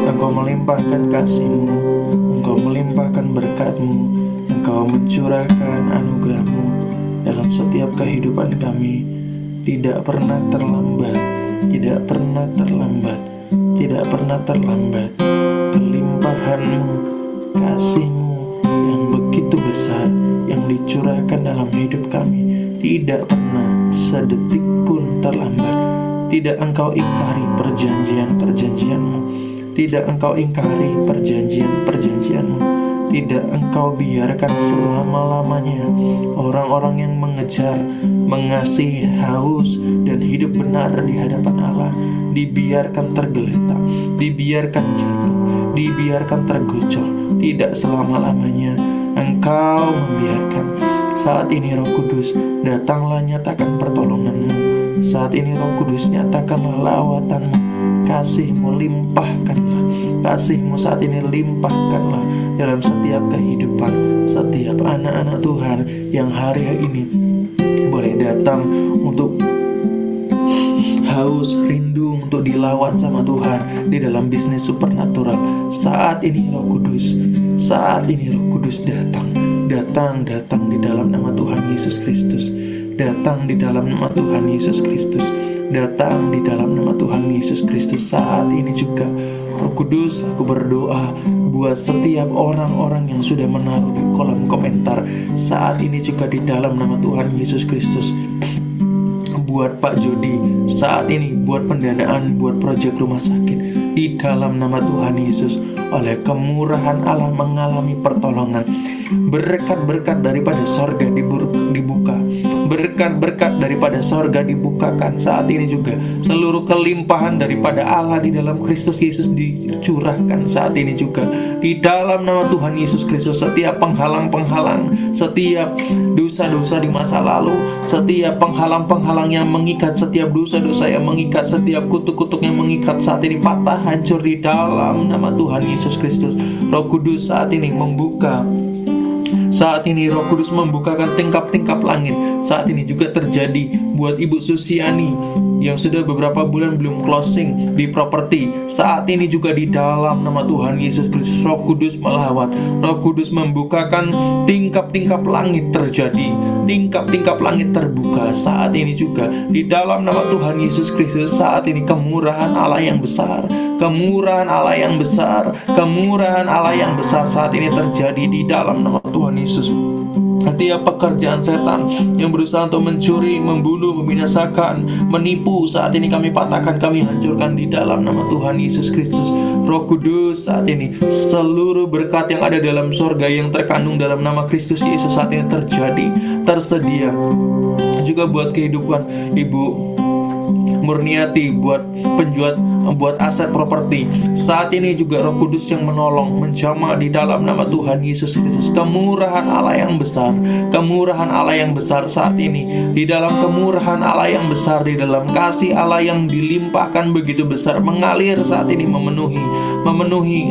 Engkau melimpahkan kasih-Mu, Engkau melimpahkan berkat-Mu, Engkau mencurahkan anugerah-Mu dalam setiap kehidupan kami. Tidak pernah terlambat, tidak pernah terlambat, tidak pernah terlambat. Kelimpahan-Mu, kasih-Mu yang begitu besar yang dicurahkan dalam hidup kami tidak pernah sedetik pun terlambat. Tidak Engkau ingkari perjanjian-perjanjian-Mu, tidak Engkau ingkari perjanjian-perjanjian-Mu, tidak Engkau biarkan selama-lamanya orang-orang yang mengejar mengasihi, haus, dan hidup benar di hadapan Allah, dibiarkan tergeletak, dibiarkan jatuh, dibiarkan tergocoh. Tidak selama-lamanya Engkau membiarkan. Saat ini Roh Kudus, datanglah nyatakan pertolongan-Mu. Saat ini Roh Kudus, nyatakanlah lawatan-Mu. Kasih-Mu limpahkanlah, kasih-Mu saat ini limpahkanlah dalam setiap kehidupan setiap anak-anak Tuhan yang hari ini boleh datang untuk haus, rindu untuk dilawan sama Tuhan di dalam bisnis supernatural. Saat ini Roh Kudus, saat ini Roh Kudus datang di dalam nama Tuhan Yesus Kristus. Datang di dalam nama Tuhan Yesus Kristus. Datang di dalam nama Tuhan Yesus Kristus. Saat ini juga Roh Kudus, aku berdoa buat setiap orang-orang yang sudah menaruh di kolom komentar. Saat ini juga di dalam nama Tuhan Yesus Kristus. Buat Pak Jody, saat ini buat pendanaan, buat proyek rumah sakit, di dalam nama Tuhan Yesus, oleh kemurahan Allah mengalami pertolongan. Berkat-berkat daripada sorga dibuka, berkat-berkat daripada sorga dibukakan. Saat ini juga seluruh kelimpahan daripada Allah di dalam Kristus Yesus dicurahkan saat ini juga di dalam nama Tuhan Yesus Kristus. Setiap penghalang-penghalang, setiap dosa-dosa di masa lalu, setiap penghalang-penghalang yang mengikat, setiap dosa-dosa yang mengikat, setiap kutuk-kutuk yang mengikat, saat ini patah, hancur di dalam nama Tuhan Yesus Kristus. Roh Kudus saat ini membuka, saat ini Roh Kudus membukakan tingkap-tingkap langit. Saat ini juga terjadi buat Ibu Susiani yang sudah beberapa bulan belum closing di properti. Saat ini juga di dalam nama Tuhan Yesus Kristus, Roh Kudus melawat. Roh Kudus membukakan tingkap-tingkap langit terjadi, tingkap-tingkap langit terbuka. Saat ini juga di dalam nama Tuhan Yesus Kristus. Saat ini kemurahan Allah yang besar, kemurahan Allah yang besar, kemurahan Allah yang besar saat ini terjadi di dalam nama Tuhan Yesus. Setiap pekerjaan setan yang berusaha untuk mencuri, membunuh, membinasakan, menipu, saat ini kami patahkan, kami hancurkan di dalam nama Tuhan Yesus Kristus. Roh Kudus, saat ini seluruh berkat yang ada dalam sorga yang terkandung dalam nama Kristus Yesus saat ini terjadi, tersedia. Juga buat kehidupan Ibu Murniati, buat buat aset properti. Saat ini juga Roh Kudus yang menolong, menjamah di dalam nama Tuhan Yesus Kristus. Kemurahan Allah yang besar, kemurahan Allah yang besar saat ini, di dalam kemurahan Allah yang besar, di dalam kasih Allah yang dilimpahkan begitu besar, mengalir saat ini, memenuhi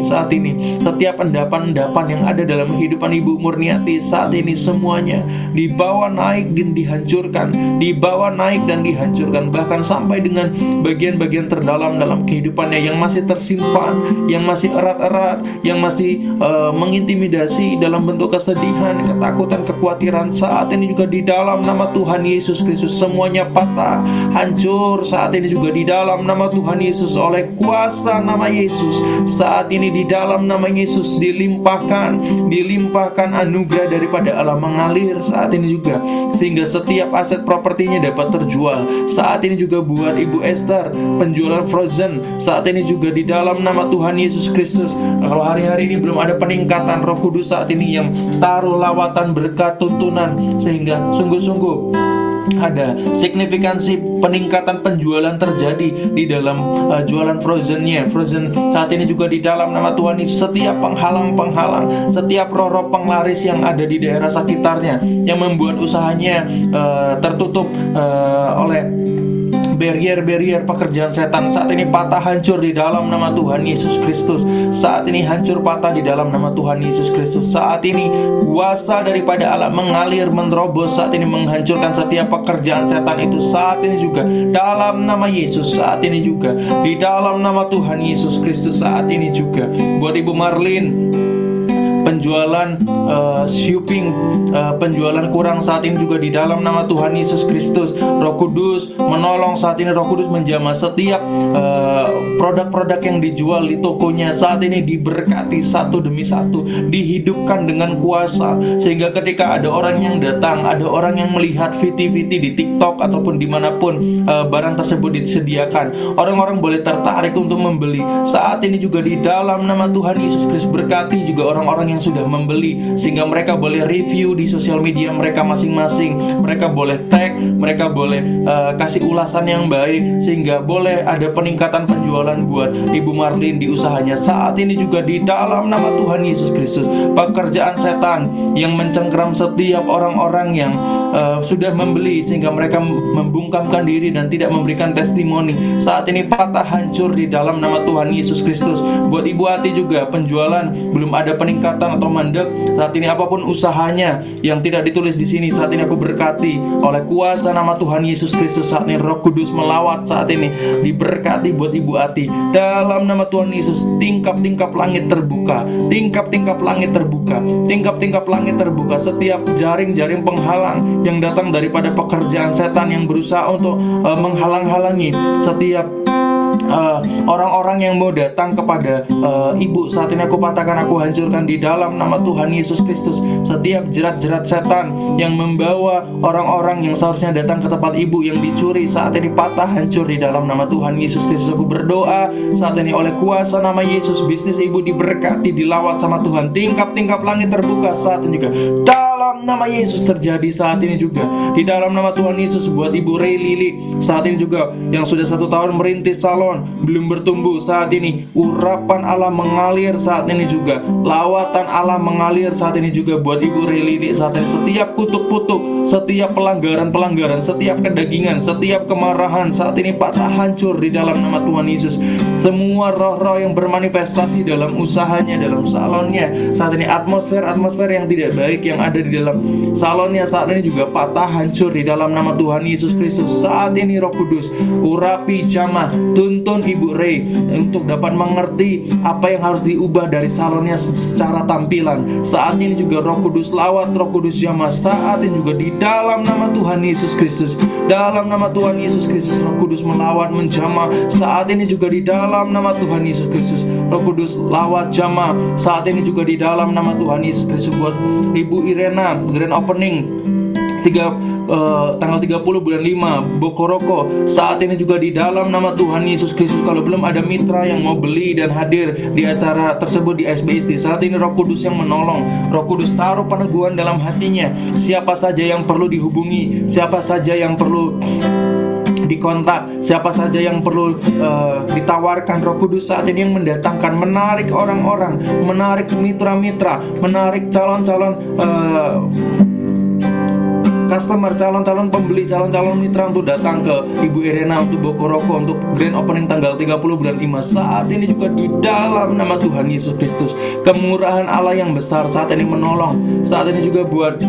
saat ini setiap endapan-endapan yang ada dalam kehidupan Ibu Murniati. Saat ini semuanya dibawa naik dan dihancurkan, dibawa naik dan dihancurkan, bahkan sampai dengan bagian-bagian terdalam dalam kehidupannya yang masih tersimpan, yang masih erat-erat, yang masih mengintimidasi dalam bentuk kesedihan, ketakutan, kekhawatiran. Saat ini juga di dalam nama Tuhan Yesus Kristus semuanya patah, hancur saat ini juga di dalam nama Tuhan Yesus, oleh kuasa nama Yesus. Saat ini di dalam nama Yesus dilimpahkan anugerah daripada Allah mengalir saat ini juga, sehingga setiap aset propertinya dapat terjual. Saat ini juga buat Ibu Esther, penjualan frozen saat ini juga di dalam nama Tuhan Yesus Kristus. Kalau hari-hari ini belum ada peningkatan, Roh Kudus saat ini yang taruh lawatan berkat tuntunan, sehingga sungguh-sungguh ada signifikansi peningkatan penjualan terjadi di dalam jualan frozen saat ini juga di dalam nama Tuhan Yesus. Setiap penghalang-penghalang, setiap roh-roh penglaris yang ada di daerah sekitarnya yang membuat usahanya tertutup oleh barrier pekerjaan setan, saat ini patah, hancur di dalam nama Tuhan Yesus Kristus. Saat ini hancur, patah di dalam nama Tuhan Yesus Kristus. Saat ini kuasa daripada Allah mengalir, menerobos, saat ini menghancurkan setiap pekerjaan setan itu. Saat ini juga dalam nama Yesus, saat ini juga di dalam nama Tuhan Yesus Kristus. Saat ini juga buat Ibu Marlin, penjualan shipping, penjualan kurang saat ini juga di dalam nama Tuhan Yesus Kristus. Roh Kudus menolong saat ini, Roh Kudus menjamah setiap produk-produk yang dijual di tokonya saat ini diberkati satu demi satu, dihidupkan dengan kuasa, sehingga ketika ada orang yang datang, ada orang yang melihat viti-viti di TikTok ataupun dimanapun barang tersebut disediakan, orang-orang boleh tertarik untuk membeli. Saat ini juga di dalam nama Tuhan Yesus Kristus berkati juga orang-orang yang yang sudah membeli, sehingga mereka boleh review di sosial media mereka masing-masing. Mereka boleh tag, mereka boleh kasih ulasan yang baik, sehingga boleh ada peningkatan penjualan buat Ibu Marlin di usahanya. Saat ini juga di dalam nama Tuhan Yesus Kristus, pekerjaan setan yang mencengkeram setiap orang-orang yang sudah membeli sehingga mereka membungkamkan diri dan tidak memberikan testimoni, saat ini patah hancur di dalam nama Tuhan Yesus Kristus. Buat Ibu Ati juga, penjualan belum ada peningkatan atau mandek. Saat ini apapun usahanya yang tidak ditulis di sini, saat ini aku berkati oleh kuasa nama Tuhan Yesus Kristus. Saat ini Roh Kudus melawat, saat ini diberkati buat Ibu Ati dalam nama Tuhan Yesus. Tingkap-tingkap langit terbuka, tingkap-tingkap langit terbuka, tingkap-tingkap langit terbuka. Setiap jaring-jaring penghalang yang datang daripada pekerjaan setan yang berusaha untuk menghalang-halangi setiap orang-orang yang mau datang kepada Ibu, saat ini aku patahkan, aku hancurkan di dalam nama Tuhan Yesus Kristus. Setiap jerat-jerat setan yang membawa orang-orang yang seharusnya datang ke tempat Ibu yang dicuri, saat ini patah hancur di dalam nama Tuhan Yesus Kristus. Aku berdoa saat ini oleh kuasa nama Yesus, bisnis Ibu diberkati, dilawat sama Tuhan. Tingkap-tingkap langit terbuka saat ini juga dalam nama Yesus terjadi saat ini juga di dalam nama Tuhan Yesus. Buat Ibu Ray Lili saat ini juga yang sudah 1 tahun merintis salon belum bertumbuh, saat ini urapan Allah mengalir saat ini juga, lawatan Allah mengalir saat ini juga buat Ibu Ray Lili. Saat ini setiap kutuk-kutuk, setiap pelanggaran-pelanggaran, setiap kedagingan, setiap kemarahan saat ini patah hancur di dalam nama Tuhan Yesus. Semua roh-roh yang bermanifestasi dalam usahanya, dalam salonnya, saat ini atmosfer yang tidak baik yang ada di dalam salonnya saat ini juga patah hancur di dalam nama Tuhan Yesus Kristus. Saat ini Roh Kudus urapi, jamah, tuntun Ibu Ray untuk dapat mengerti apa yang harus diubah dari salonnya secara tampilan. Saat ini juga Roh Kudus lawat, Roh Kudus jamah saat ini juga di dalam nama Tuhan Yesus Kristus. Dalam nama Tuhan Yesus Kristus, Roh Kudus melawat, menjamah saat ini juga di dalam nama Tuhan Yesus Kristus. Roh Kudus lawat, jamah saat ini juga di dalam nama Tuhan Yesus Kristus. Buat Ibu Irena, grand opening tanggal 30 bulan 5 Bokoroko, saat ini juga di dalam nama Tuhan Yesus Kristus. Kalau belum ada mitra yang mau beli dan hadir di acara tersebut di SBSD, saat ini Roh Kudus yang menolong. Roh Kudus taruh peneguhan dalam hatinya, siapa saja yang perlu dihubungi, siapa saja yang perlu dikontak, siapa saja yang perlu ditawarkan. Roh Kudus saat ini yang mendatangkan, menarik orang-orang, menarik mitra-mitra, menarik calon-calon customer, calon-calon pembeli, calon-calon mitra untuk datang ke Ibu Irena untuk Bokoroko untuk grand opening tanggal 30 bulan 5. Saat ini juga di dalam nama Tuhan Yesus Kristus, kemurahan Allah yang besar saat ini menolong. Saat ini juga buat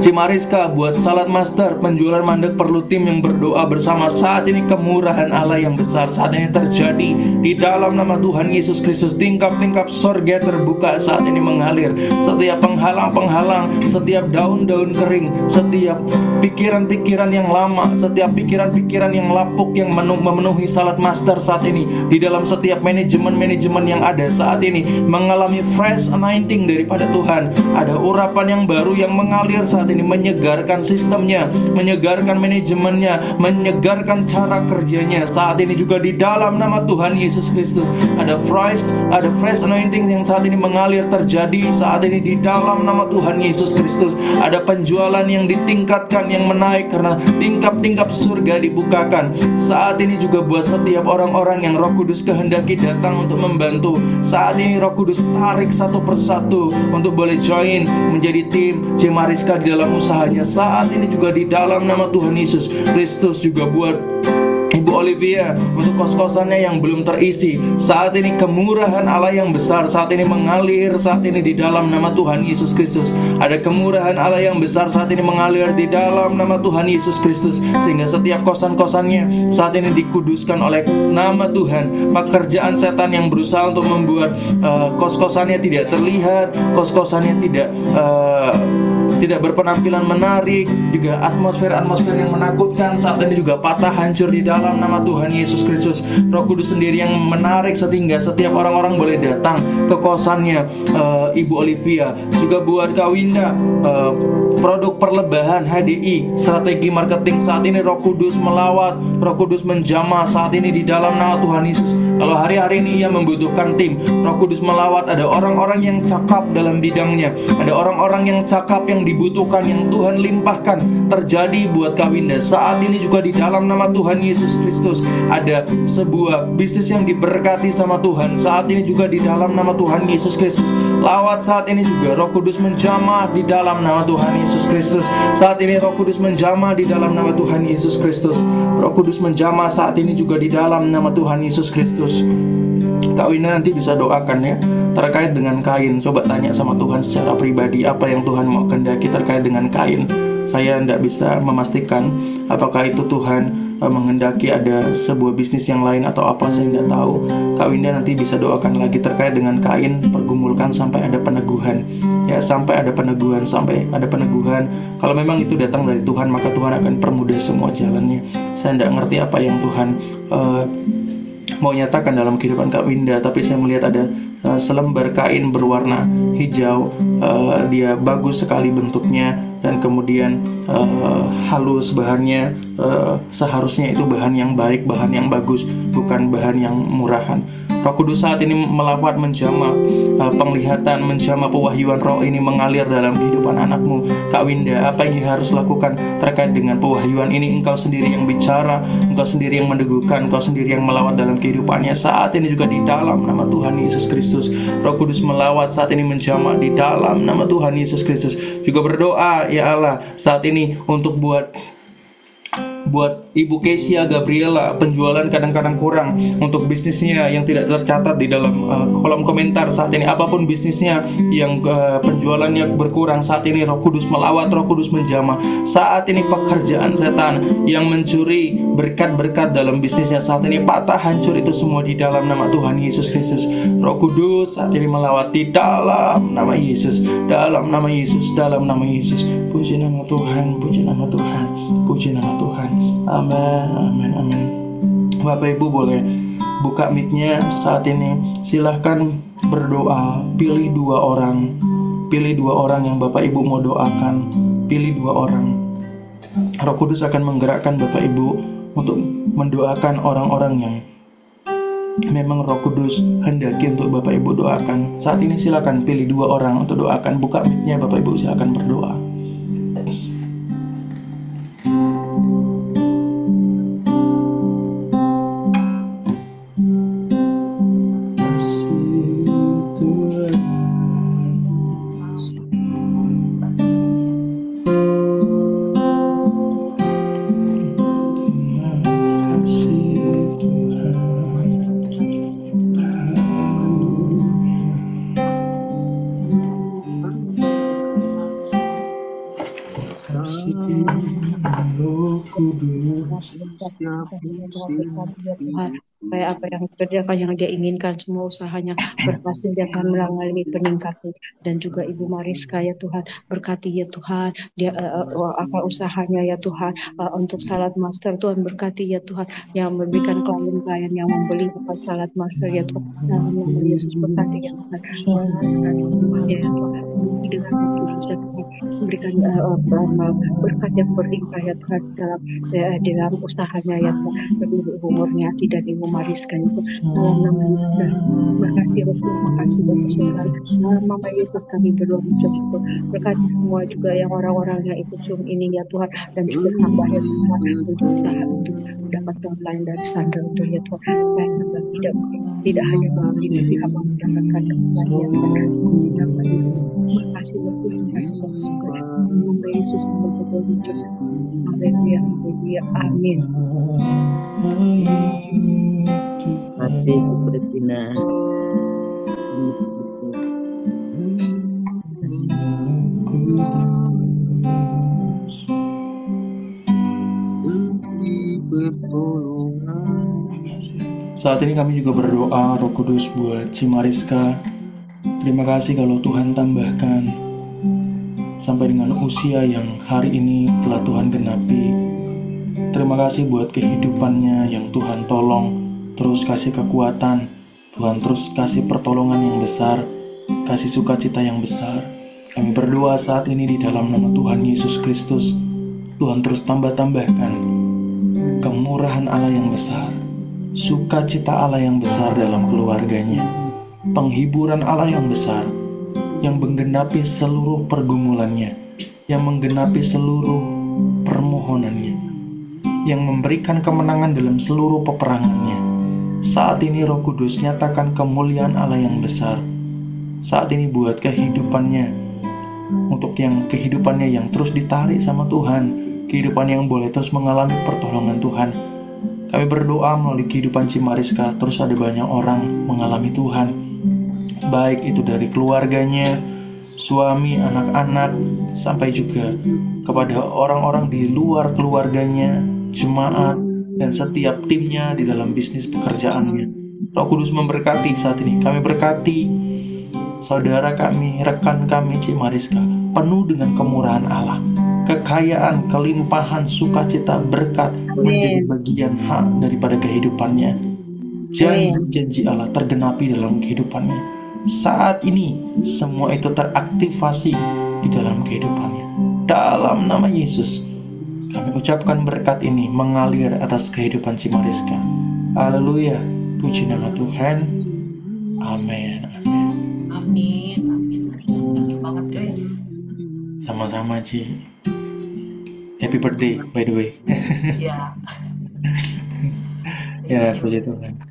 si Mariska, buat Salad Master, penjualan mandek perlu tim yang berdoa bersama. Saat ini kemurahan Allah yang besar saat ini terjadi di dalam nama Tuhan Yesus Kristus. Tingkap-tingkap sorga terbuka saat ini mengalir. Setiap penghalang-penghalang, setiap daun-daun kering, setiap pikiran-pikiran yang lama, setiap pikiran-pikiran yang lapuk yang memenuhi Salad Master saat ini, di dalam setiap manajemen-manajemen yang ada saat ini mengalami fresh anointing daripada Tuhan. Ada urapan yang baru yang mengalir saat ini, menyegarkan sistemnya, menyegarkan manajemennya, menyegarkan cara kerjanya. Saat ini juga di dalam nama Tuhan Yesus Kristus ada fresh anointing yang saat ini mengalir terjadi saat ini di dalam nama Tuhan Yesus Kristus. Ada penjualan yang ditingkatkan, yang menaik karena tingkap-tingkap surga dibukakan. Saat ini juga buat setiap orang-orang yang Roh Kudus kehendaki datang untuk membantu. Saat ini Roh Kudus tarik satu persatu untuk boleh join menjadi tim Mariska di dalam usahanya. Saat ini juga di dalam nama Tuhan Yesus Kristus juga buat Ibu Olivia untuk kos-kosannya yang belum terisi. Saat ini kemurahan Allah yang besar saat ini mengalir saat ini di dalam nama Tuhan Yesus Kristus. Ada kemurahan Allah yang besar saat ini mengalir di dalam nama Tuhan Yesus Kristus, sehingga setiap kosan-kosannya saat ini dikuduskan oleh nama Tuhan. Pekerjaan setan yang berusaha untuk membuat kos-kosannya tidak terlihat, kos-kosannya tidak tidak berpenampilan menarik, juga atmosfer-atmosfer yang menakutkan saat ini juga patah hancur di dalam nama Tuhan Yesus Kristus. Roh Kudus sendiri yang menarik sehingga setiap orang-orang boleh datang ke kosannya. Ibu Olivia, juga buat Kak Winda, produk perlebahan HDI, strategi marketing saat ini Roh Kudus melawat, Roh Kudus menjamah saat ini di dalam nama Tuhan Yesus. Kalau hari-hari ini ia membutuhkan tim, Roh Kudus melawat. Ada orang-orang yang cakap dalam bidangnya, ada orang-orang yang cakap yang dibutuhkan, yang Tuhan limpahkan terjadi buat Kak Winda saat ini juga di dalam nama Tuhan Yesus Kristus. Ada sebuah bisnis yang diberkati sama Tuhan saat ini juga di dalam nama Tuhan Yesus Kristus. Lawat saat ini juga Roh Kudus menjamah di dalam nama Tuhan Yesus Kristus. Saat ini Roh Kudus menjamah di dalam nama Tuhan Yesus Kristus. Roh Kudus menjamah saat ini juga di dalam nama Tuhan Yesus Kristus. Kak Winda nanti bisa doakan ya terkait dengan kain. Coba tanya sama Tuhan secara pribadi apa yang Tuhan mau kehendaki terkait dengan kain. Saya tidak bisa memastikan apakah itu Tuhan menghendaki ada sebuah bisnis yang lain atau apa, saya tidak tahu. Kak Winda nanti bisa doakan lagi terkait dengan kain, pergumulkan sampai ada peneguhan ya, sampai ada peneguhan. Kalau memang itu datang dari Tuhan, maka Tuhan akan permudah semua jalannya. Saya tidak ngerti apa yang Tuhan mau nyatakan dalam kehidupan Kak Winda, tapi saya melihat ada selembar kain berwarna hijau. Dia bagus sekali bentuknya dan kemudian halus bahannya. Seharusnya itu bahan yang baik, bahan yang bagus, bukan bahan yang murahan. Roh Kudus saat ini melawat, menjamah penglihatan, menjamah pewahyuan roh ini mengalir dalam kehidupan anakmu Kak Winda. Apa yang harus lakukan terkait dengan pewahyuan ini? Engkau sendiri yang bicara, engkau sendiri yang meneguhkan, engkau sendiri yang melawat dalam kehidupannya saat ini juga di dalam nama Tuhan Yesus Kristus. Roh Kudus melawat saat ini, menjamah di dalam nama Tuhan Yesus Kristus. Juga berdoa ya Allah saat ini untuk buat Ibu Kesia Gabriela, penjualan kadang-kadang kurang untuk bisnisnya yang tidak tercatat di dalam kolom komentar saat ini. Apapun bisnisnya yang penjualannya berkurang saat ini, Roh Kudus melawat, Roh Kudus menjamah. Saat ini pekerjaan setan yang mencuri berkat-berkat dalam bisnisnya saat ini patah hancur, itu semua di dalam nama Tuhan Yesus Kristus. Roh Kudus saat ini melawat di dalam nama Yesus, dalam nama Yesus, dalam nama Yesus. Puji nama Tuhan, puji nama Tuhan, puji nama Tuhan. Amin, amin, amin. Bapak Ibu boleh buka mic-nya saat ini. Silahkan berdoa. Pilih dua orang yang Bapak Ibu mau doakan. Pilih 2 orang. Roh Kudus akan menggerakkan Bapak Ibu untuk mendoakan orang-orang yang memang Roh Kudus hendaki untuk Bapak Ibu doakan. Saat ini silakan pilih 2 orang untuk doakan. Buka mic-nya Bapak Ibu, silakan berdoa. Supaya apa yang kerjakan, yang dia inginkan, semua usahanya berhasil, dia akan mengalami peningkatan. Dan juga Ibu Mariska ya Tuhan, berkati ya Tuhan, dia apa usahanya ya Tuhan, untuk Salad Master Tuhan, berkati ya Tuhan, yang memberikan klien-klien yang membeli apa Salad Master ya Tuhan, dalam nama Yesus berkati ya Tuhan, berkati semuanya ya Tuhan, dengan Kudus ya Tuhan, memberikan berkat yang berlimpah ya Tuhan dalam usahanya ya Tuhan, bagi Ibu Murniati dan Ibu Mariska itu dalam nama Yesus. Makasih Rasul, makasih Bapak Saudara, dalam nama Yesus kami berdoa mensyukur. Berkati semua juga yang orang-orang yang ikut Zoom ini ya Tuhan, dan juga tambah ya Tuhan untuk usaha untuk mendapatkan lain dari Sandra itu ya Tuhan, dan tidak hanya melalui tapi hamba mendapatkan kebahagiaan dalam nama Yesus. Makasih Bapak, makasih Bapak Saudara, dalam nama Yesus kami berdoa mensyukur. Haleluya, haleluya, amin. Masih Kristina. Saat ini kami juga berdoa Roh Kudus buat Cimariska. Terima kasih kalau Tuhan tambahkan sampai dengan usia yang hari ini telah Tuhan genapi. Terima kasih buat kehidupannya yang Tuhan tolong, terus kasih kekuatan, Tuhan terus kasih pertolongan yang besar, kasih sukacita yang besar. Kami berdoa saat ini di dalam nama Tuhan Yesus Kristus, Tuhan terus tambah-tambahkan kemurahan Allah yang besar, sukacita Allah yang besar dalam keluarganya, penghiburan Allah yang besar, yang menggenapi seluruh pergumulannya, yang menggenapi seluruh permohonannya, yang memberikan kemenangan dalam seluruh peperangannya. Saat ini Roh Kudus nyatakan kemuliaan Allah yang besar. Saat ini buat kehidupannya, untuk yang kehidupannya yang terus ditarik sama Tuhan, kehidupan yang boleh terus mengalami pertolongan Tuhan. Kami berdoa melalui kehidupan Cimariska, terus ada banyak orang mengalami Tuhan, baik itu dari keluarganya, suami, anak-anak, sampai juga kepada orang-orang di luar keluarganya, jemaat, dan setiap timnya di dalam bisnis pekerjaannya. Roh Kudus memberkati saat ini. Kami berkati saudara kami, rekan kami Cimariska, penuh dengan kemurahan Allah, kekayaan, kelimpahan, sukacita, berkat menjadi bagian hak daripada kehidupannya. Janji-janji Allah tergenapi dalam kehidupannya. Saat ini semua itu teraktivasi di dalam kehidupannya. Dalam nama Yesus, kami ucapkan berkat ini mengalir atas kehidupan Cimariska. Haleluya, puji nama Tuhan. Amin. Amin. Thank you banget, guys. Sama-sama, Ci. Happy birthday, by the way. Ya. Ya, puji Tuhan.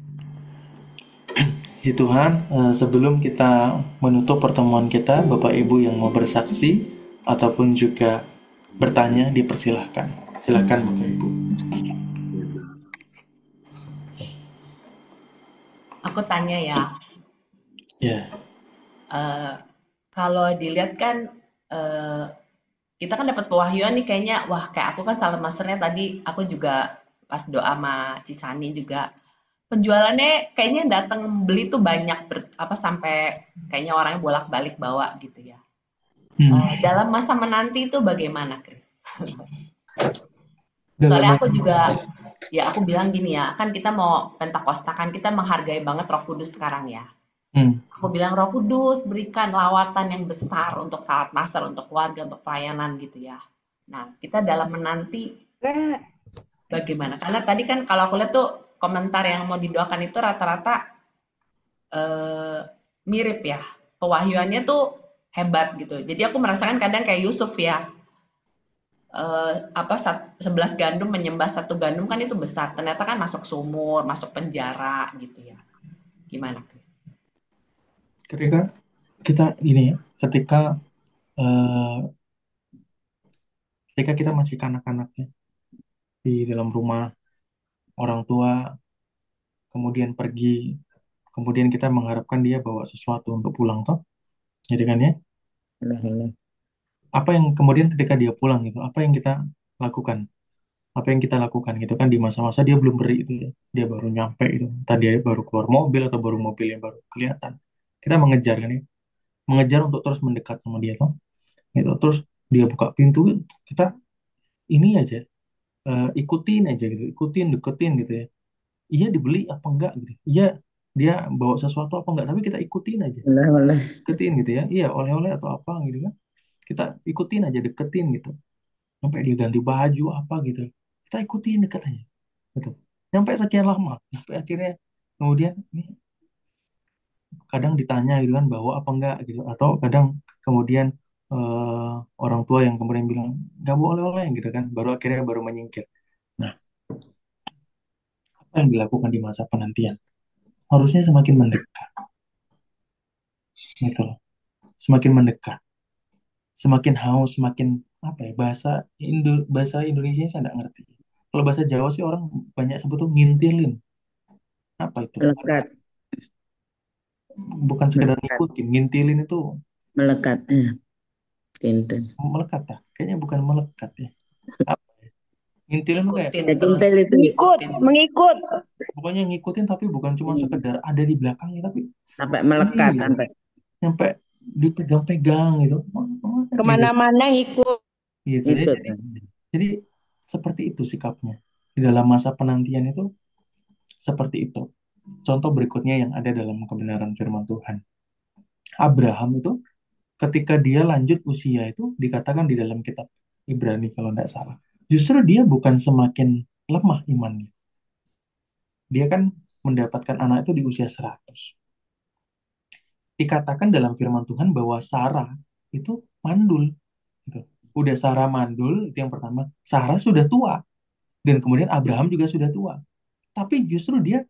Puji Tuhan, sebelum kita menutup pertemuan kita, Bapak Ibu yang mau bersaksi ataupun juga bertanya, dipersilahkan. Silakan Bapak Ibu. Aku tanya ya. Ya. Kalau dilihat kan kita kan dapat pewahyuan nih kayaknya, wah kayak aku kan salah masternya tadi, aku juga pas doa sama Cisani juga penjualannya kayaknya datang beli tuh banyak sampai kayaknya orangnya bolak-balik bawa gitu ya. Dalam masa menanti itu bagaimana, Chris? Soalnya aku juga, ya aku bilang gini ya, kan kita mau Pentakosta kan kita menghargai banget Roh Kudus sekarang ya. Aku bilang Roh Kudus berikan lawatan yang besar untuk saat master, untuk keluarga, untuk pelayanan gitu ya. Nah kita dalam menanti bagaimana? Karena tadi kan kalau aku lihat tuh komentar yang mau didoakan itu rata-rata mirip ya, pewahyuannya tuh hebat gitu. Jadi aku merasakan kadang kayak Yusuf ya, 11 gandum menyembah 1 gandum kan itu besar. Ternyata kan masuk sumur, masuk penjara gitu ya. Gimana? Ketika kita ini ya, ketika kita masih kanak-kanaknya di dalam rumah orang tua, kemudian pergi, kemudian kita mengharapkan dia bawa sesuatu untuk pulang toh, jadi kan ya? Apa yang kemudian ketika dia pulang itu, apa yang kita lakukan? Apa yang kita lakukan gitu kan di masa-masa dia belum beri itu ya, dia baru nyampe itu, tadi dia baru keluar mobil atau baru mobilnya baru kelihatan, kita mengejar kan ya, mengejar untuk terus mendekat sama dia toh, gitu. Terus dia buka pintu, kita ini aja, ikutin aja gitu, ikutin, deketin gitu ya. Iya dibeli apa enggak gitu, iya dia bawa sesuatu apa enggak, tapi kita ikutin aja, deketin gitu ya, iya oleh-oleh atau apa gitu kan, kita ikutin aja, deketin gitu, sampai dia ganti baju apa gitu, kita ikutin deket aja gitu, sampai sekian lama, sampai akhirnya kemudian ini kadang ditanya gitu kan bawa apa enggak gitu, atau kadang kemudian orang tua yang kemudian bilang nggak boleh oleh gitu kan, baru akhirnya baru menyingkir. Nah, apa yang dilakukan di masa penantian harusnya semakin mendekat gitu loh, semakin mendekat, semakin haus, semakin apa ya, bahasa Indonesia saya nggak ngerti. Kalau bahasa Jawa sih orang banyak sebut tuh ngintilin. Apa itu? Melekat. Bukan sekedar Melekat. ngikutin, ngintilin itu Melekat. Kintil. melekat ya? Kayaknya bukan melekat ya. Apa ya? Ngintilin tuh kayak Ikutin terus. Kintil itu Mengikut. pokoknya ngikutin, tapi bukan cuma sekedar ada di belakangnya, tapi sampai melekat gitu. sampai Sampai dipegang-pegang gitu. Kemana-mana ikut. Gitu ya. Ikut. Jadi seperti itu sikapnya. Di dalam masa penantian itu seperti itu. Contoh berikutnya yang ada dalam kebenaran firman Tuhan. Abraham itu ketika dia lanjut usia itu dikatakan di dalam kitab Ibrani kalau tidak salah. Justru dia bukan semakin lemah imannya. Dia kan mendapatkan anak itu di usia 100. Dikatakan dalam firman Tuhan bahwa Sarah itu mandul. Gitu. Udah Sarah mandul, itu yang pertama. Sarah sudah tua. Dan kemudian Abraham juga sudah tua. Tapi justru dia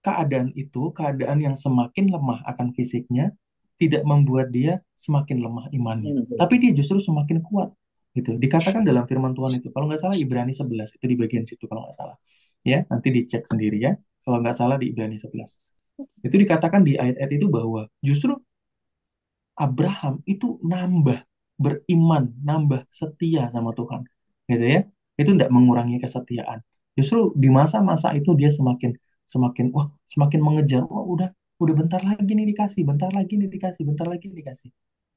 keadaan itu, keadaan yang semakin lemah akan fisiknya, tidak membuat dia semakin lemah imannya. Tapi dia justru semakin kuat. Gitu. Dikatakan dalam firman Tuhan itu, kalau nggak salah Ibrani 11, itu di bagian situ kalau nggak salah. Ya, nanti dicek sendiri ya. Kalau nggak salah di Ibrani 11. Itu dikatakan di ayat-ayat itu bahwa justru Abraham itu nambah beriman, nambah setia sama Tuhan. Gitu ya. Itu tidak mengurangi kesetiaan. Justru di masa-masa itu dia semakin semakin wah, semakin mengejar. Wah, udah bentar lagi nih dikasih, bentar lagi nih dikasih, bentar lagi nih dikasih.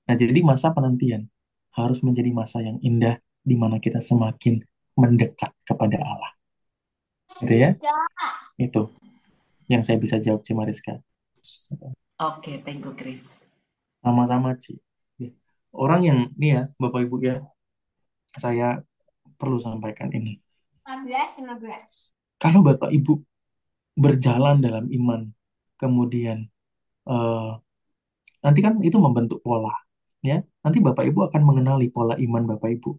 Nah, jadi masa penantian harus menjadi masa yang indah di mana kita semakin mendekat kepada Allah. Gitu ya. Itu yang saya bisa jawab, Ci Mariska. Oke, thank you, Chris. Sama-sama, Ci. Ya. Orang yang, nih ya, Bapak Ibu ya, saya perlu sampaikan ini. 15. Kalau Bapak Ibu berjalan dalam iman, kemudian nanti kan itu membentuk pola, ya. Nanti Bapak Ibu akan mengenali pola iman Bapak Ibu,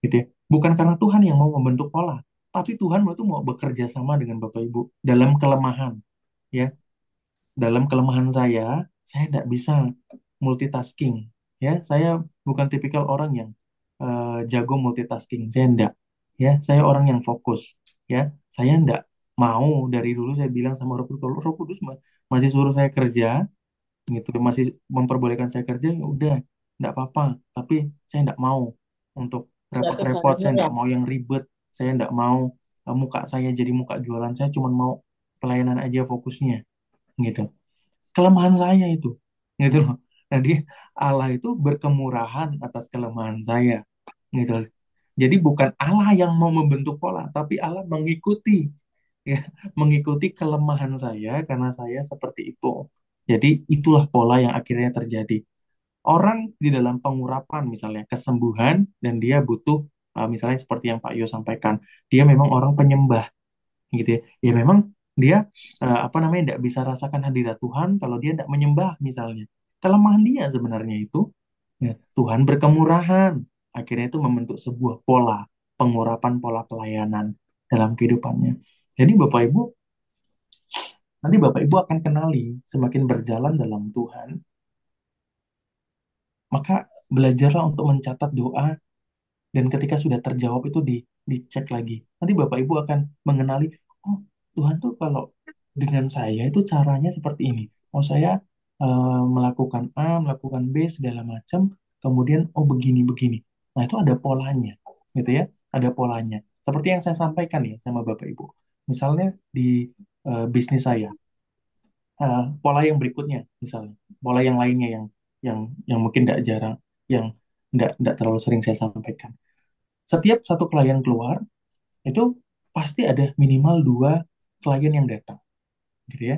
gitu ya. Bukan karena Tuhan yang mau membentuk pola, tapi Tuhan itu mau bekerja sama dengan Bapak Ibu dalam kelemahan, ya. Dalam kelemahan saya tidak bisa multitasking, ya. Saya bukan tipikal orang yang jago multitasking, saya enggak, ya. Saya orang yang fokus, ya. Saya enggak mau dari dulu saya bilang sama Roh Kudus, kalau Roh Kudus masih suruh saya kerja, gitu, masih memperbolehkan saya kerja, ya udah, enggak apa-apa. Tapi saya enggak mau untuk Suatu repot-repot, saya kalanya ya. enggak mau yang ribet, saya enggak mau muka saya jadi muka jualan, saya cuma mau pelayanan aja fokusnya, gitu. Kelemahan saya itu, gitu loh. Jadi Allah itu berkemurahan atas kelemahan saya, gitu. Jadi bukan Allah yang mau membentuk pola, tapi Allah mengikuti, ya, mengikuti kelemahan saya karena saya seperti itu. Jadi itulah pola yang akhirnya terjadi. Orang di dalam pengurapan, misalnya kesembuhan, dan dia butuh, misalnya seperti yang Pak Yo sampaikan, dia memang orang penyembah, gitu ya. Ya memang dia apa namanya tidak bisa rasakan hadirat Tuhan kalau dia tidak menyembah misalnya. Kelemahan dia sebenarnya itu, ya, Tuhan berkemurahan. Akhirnya itu membentuk sebuah pola pengurapan, pola pelayanan dalam kehidupannya. Jadi Bapak Ibu, nanti Bapak Ibu akan kenali semakin berjalan dalam Tuhan, maka belajarlah untuk mencatat doa, dan ketika sudah terjawab itu dicek lagi. Nanti Bapak Ibu akan mengenali, oh Tuhan tuh kalau dengan saya itu caranya seperti ini. Oh saya melakukan A, melakukan B segala macam, kemudian oh begini-begini. Nah itu ada polanya, gitu ya, ada polanya. Seperti yang saya sampaikan ya sama Bapak Ibu. Misalnya di bisnis saya, pola yang berikutnya, misalnya pola yang lainnya yang yang mungkin tidak jarang, yang tidak terlalu sering saya sampaikan. Setiap satu klien keluar, itu pasti ada minimal 2 klien yang datang, gitu ya.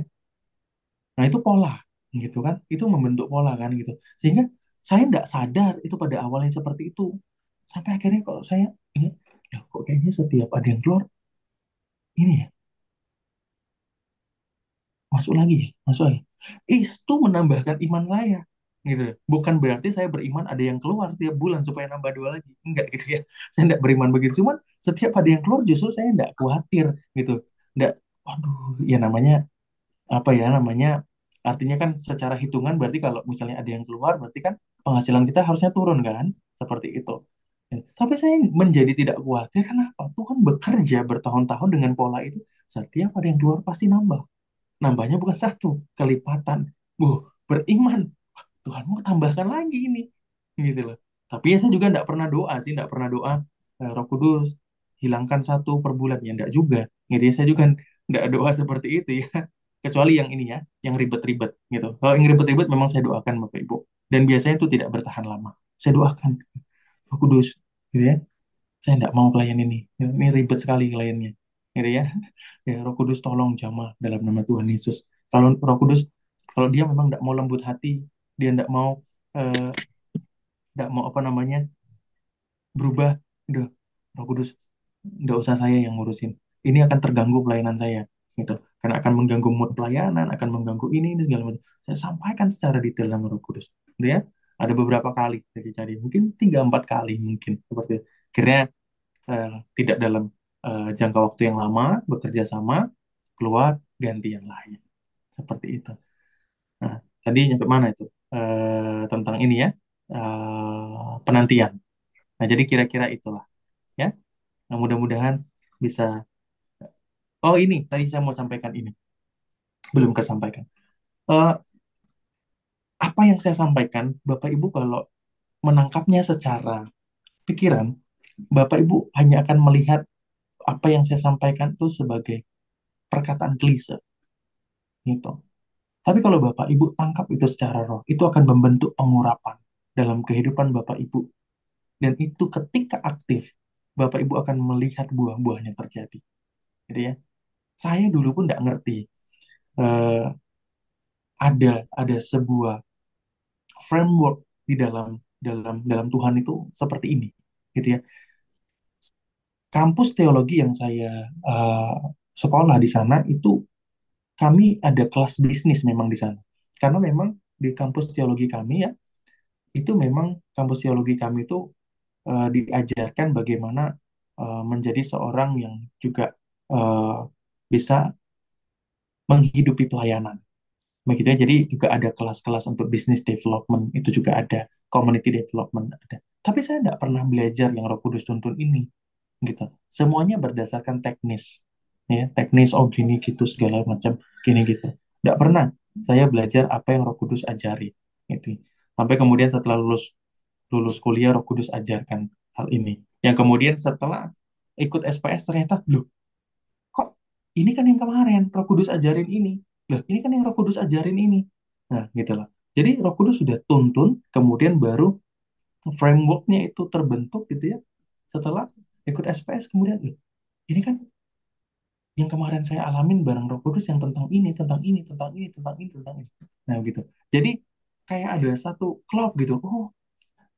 Nah, itu pola, gitu kan. Itu membentuk pola kan, gitu. Sehingga saya tidak sadar itu pada awalnya seperti itu. Sampai akhirnya kalau saya ingat, "Loh, kok kayaknya setiap ada yang keluar, ini ya, masuk lagi ya, masuk lagi." Itu menambahkan iman saya, gitu. Bukan berarti saya beriman ada yang keluar setiap bulan supaya nambah 2 lagi. Enggak gitu ya. Saya tidak beriman begitu. Cuman setiap ada yang keluar justru saya tidak khawatir, gitu. Nggak, waduh, ya namanya apa ya namanya, artinya kan secara hitungan berarti kalau misalnya ada yang keluar berarti kan penghasilan kita harusnya turun kan, seperti itu. Ya, tapi saya menjadi tidak khawatir. Kenapa? Tuhan bekerja bertahun-tahun dengan pola itu. Setiap ada yang keluar pasti nambah. Nambahnya bukan satu, kelipatan. Beriman. Wah, Tuhan mau tambahkan lagi ini. Gitu loh. Tapi ya saya juga tidak pernah doa sih, tidak pernah doa, Roh Kudus hilangkan 1 per bulan. Ya enggak juga. Gitu ya, saya juga tidak doa seperti itu ya. Kecuali yang ini ya, yang ribet-ribet gitu. Kalau yang ribet-ribet memang saya doakan Bapak Ibu. Dan biasanya itu tidak bertahan lama. Saya doakan, Roh Kudus, gitu ya. Saya tidak mau klien ini ribet sekali kliennya, gitu ya. Ya, Roh Kudus tolong jamah dalam nama Tuhan Yesus. Kalau Roh Kudus, kalau dia memang tidak mau lembut hati, dia eh, tidak mau apa namanya berubah, udah Roh Kudus, nggak usah saya yang ngurusin. Ini akan terganggu pelayanan saya, gitu. Karena akan mengganggu mood pelayanan, akan mengganggu ini segala macam. Saya sampaikan secara detail sama Roh Kudus, gitu ya. Ada beberapa kali saya cari, mungkin 3-4 kali mungkin seperti itu. Akhirnya tidak dalam jangka waktu yang lama bekerja sama, keluar ganti yang lain seperti itu. Nah, tadi nyampe mana itu? Tentang ini ya, penantian. Nah, jadi kira-kira itulah ya. Nah, mudah-mudahan bisa. Oh, ini tadi saya mau sampaikan ini, belum kesampaikan. Eh, apa yang saya sampaikan, Bapak Ibu kalau menangkapnya secara pikiran, Bapak Ibu hanya akan melihat apa yang saya sampaikan itu sebagai perkataan klise, gitu. Tapi kalau Bapak Ibu tangkap itu secara roh, itu akan membentuk pengurapan dalam kehidupan Bapak Ibu. Dan itu ketika aktif, Bapak Ibu akan melihat buah-buahnya terjadi. Gitu ya. Saya dulu pun tidak ngerti eh, ada sebuah framework di dalam dalam Tuhan itu seperti ini, gitu ya. Kampus teologi yang saya eh, sekolah di sana itu kami ada kelas bisnis memang di sana. Karena memang di kampus teologi kami ya, itu memang kampus teologi kami itu diajarkan bagaimana menjadi seorang yang juga eh, bisa menghidupi pelayanan. Begitu ya, jadi juga ada kelas-kelas untuk business development, itu juga ada, community development ada. Tapi saya tidak pernah belajar yang Roh Kudus tuntun ini, gitu. Semuanya berdasarkan teknis, ya, teknis, oh gini gitu segala macam, gini gitu. Tidak pernah saya belajar apa yang Roh Kudus ajari, gitu. Sampai kemudian setelah lulus lulus kuliah Roh Kudus ajarkan hal ini. Yang kemudian setelah ikut SPS ternyata, loh, kok ini kan yang kemarin Roh Kudus ajarin ini. Loh, ini kan yang Roh Kudus ajarin ini. Nah, gitu lah. Jadi Roh Kudus sudah tuntun, kemudian baru frameworknya itu terbentuk gitu ya. Setelah ikut SPS kemudian, loh, ini kan yang kemarin saya alamin bareng Roh Kudus yang tentang ini, tentang ini, tentang ini, tentang ini, tentang ini. Nah, gitu. Jadi kayak ada satu klop gitu. Oh,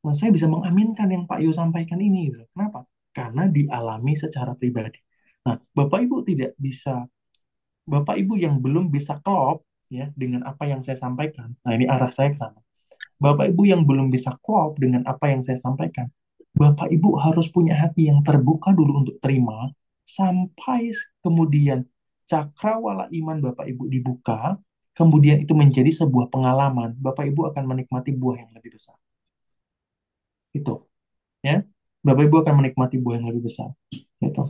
nah, saya bisa mengaminkan yang Pak Yu sampaikan ini, gitu. Kenapa? Karena dialami secara pribadi. Nah, Bapak Ibu tidak bisa, Bapak Ibu yang belum bisa klop ya dengan apa yang saya sampaikan. Nah, ini arah saya ke sana. Bapak Ibu yang belum bisa klop dengan apa yang saya sampaikan, Bapak Ibu harus punya hati yang terbuka dulu untuk terima, sampai kemudian cakrawala iman Bapak Ibu dibuka, kemudian itu menjadi sebuah pengalaman. Bapak Ibu akan menikmati buah yang lebih besar. Itu. Ya, Bapak Ibu akan menikmati buah yang lebih besar. Gitu.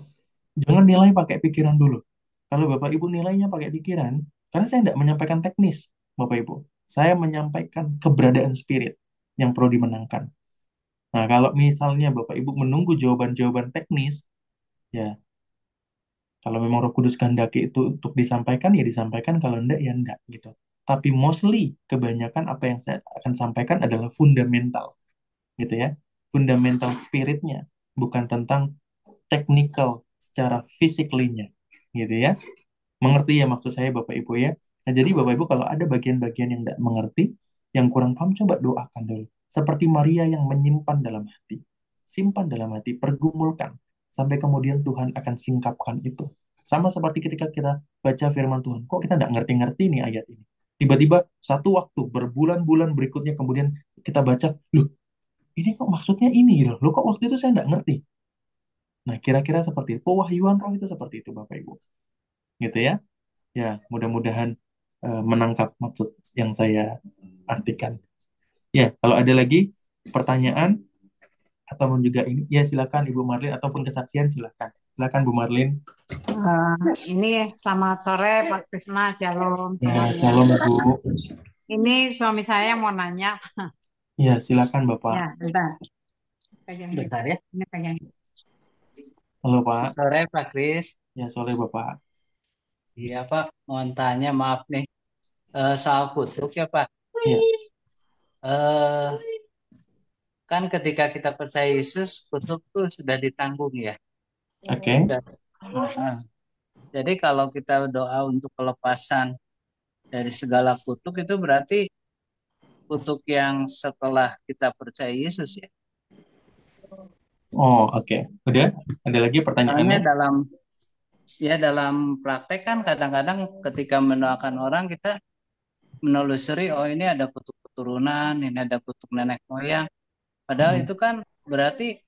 Jangan nilai pakai pikiran dulu. Kalau Bapak Ibu nilainya pakai pikiran, karena saya tidak menyampaikan teknis, Bapak Ibu. Saya menyampaikan keberadaan spirit yang perlu dimenangkan. Nah, kalau misalnya Bapak Ibu menunggu jawaban-jawaban teknis, ya, kalau memang Roh Kudus kehendaki itu untuk disampaikan, ya disampaikan. Kalau enggak, ya enggak, gitu. Tapi mostly, kebanyakan apa yang saya akan sampaikan adalah fundamental, gitu ya. Fundamental spiritnya, bukan tentang technical secara physically-nya, gitu ya. Mengerti ya maksud saya Bapak Ibu ya. Nah, jadi Bapak Ibu kalau ada bagian-bagian yang tidak mengerti, yang kurang paham, coba doakan dulu. Seperti Maria yang menyimpan dalam hati. Simpan dalam hati, pergumulkan. Sampai kemudian Tuhan akan singkapkan itu. Sama seperti ketika kita baca firman Tuhan. Kok kita tidak ngerti-ngerti nih ayat ini? Tiba-tiba satu waktu, berbulan-bulan berikutnya kemudian kita baca, loh ini kok maksudnya ini loh. Loh kok waktu itu saya tidak ngerti. Nah, kira-kira seperti itu. Pewahyuan roh itu seperti itu Bapak Ibu. Gitu ya. Ya, mudah-mudahan menangkap maksud yang saya artikan. Ya, kalau ada lagi pertanyaan ataupun juga ini, ya silakan Ibu Marlin ataupun kesaksian silakan. Silakan Bu Marlin. Ini selamat sore Pak Krisna, Shalom Ya, semuanya. shalom Ibu. Ini suami saya yang mau nanya. Ya, silakan Bapak. Ya, bentar. Pegang. Bentar ya. Ini pegang. Halo Pak. Sore Pak Kris. Ya, sore Bapak. Iya Pak, mohon tanya maaf nih. Soal kutuk ya Pak. Ya. Eh, kan ketika kita percaya Yesus, kutuk tuh sudah ditanggung ya. Oke. Nah, jadi kalau kita doa untuk kelepasan dari segala kutuk itu berarti kutuk yang setelah kita percaya Yesus ya. Oh, oke. Udah? Ada lagi Soalnya pertanyaannya? dalam praktek kan kadang-kadang ketika mendoakan orang kita menelusuri, oh ini ada kutuk keturunan, ini ada kutuk nenek moyang. Padahal itu kan berarti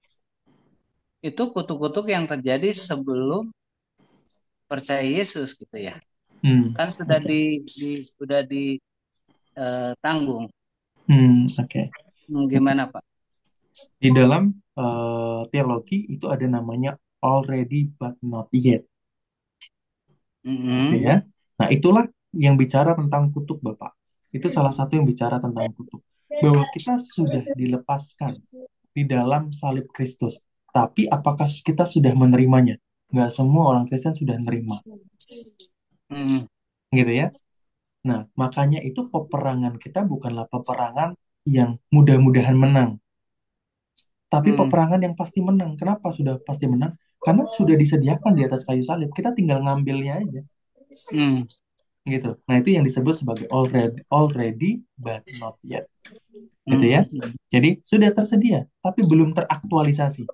itu kutuk-kutuk yang terjadi sebelum percaya Yesus gitu ya. Kan sudah ditanggung. Oke. Gimana Pak? Di dalam teologi itu ada namanya already but not yet. Gitu ya. Nah, itulah yang bicara tentang kutuk, Bapak. Itu salah satu yang bicara tentang kutuk. Bahwa kita sudah dilepaskan di dalam salib Kristus. Tapi apakah kita sudah menerimanya? Nggak semua orang Kristen sudah menerima. Gitu ya. Nah, makanya itu peperangan kita bukanlah peperangan yang mudah-mudahan menang. Tapi peperangan yang pasti menang. Kenapa sudah pasti menang? Karena sudah disediakan di atas kayu salib. Kita tinggal ngambilnya aja. Gitu. Nah, itu yang disebut sebagai already but not yet. Gitu ya. Jadi sudah tersedia, tapi belum teraktualisasi.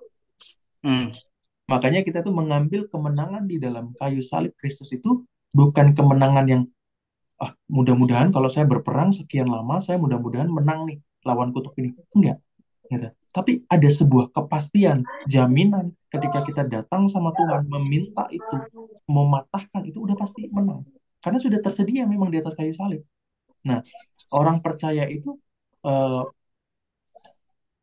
Makanya kita tuh mengambil kemenangan di dalam kayu salib Kristus itu bukan kemenangan yang mudah-mudahan kalau saya berperang sekian lama, saya mudah-mudahan menang nih lawan kutuk ini. Enggak. Gitu. Tapi ada sebuah kepastian, jaminan ketika kita datang sama Tuhan, meminta itu, mematahkan itu udah pasti menang. Karena sudah tersedia memang di atas kayu salib. Nah, orang percaya itu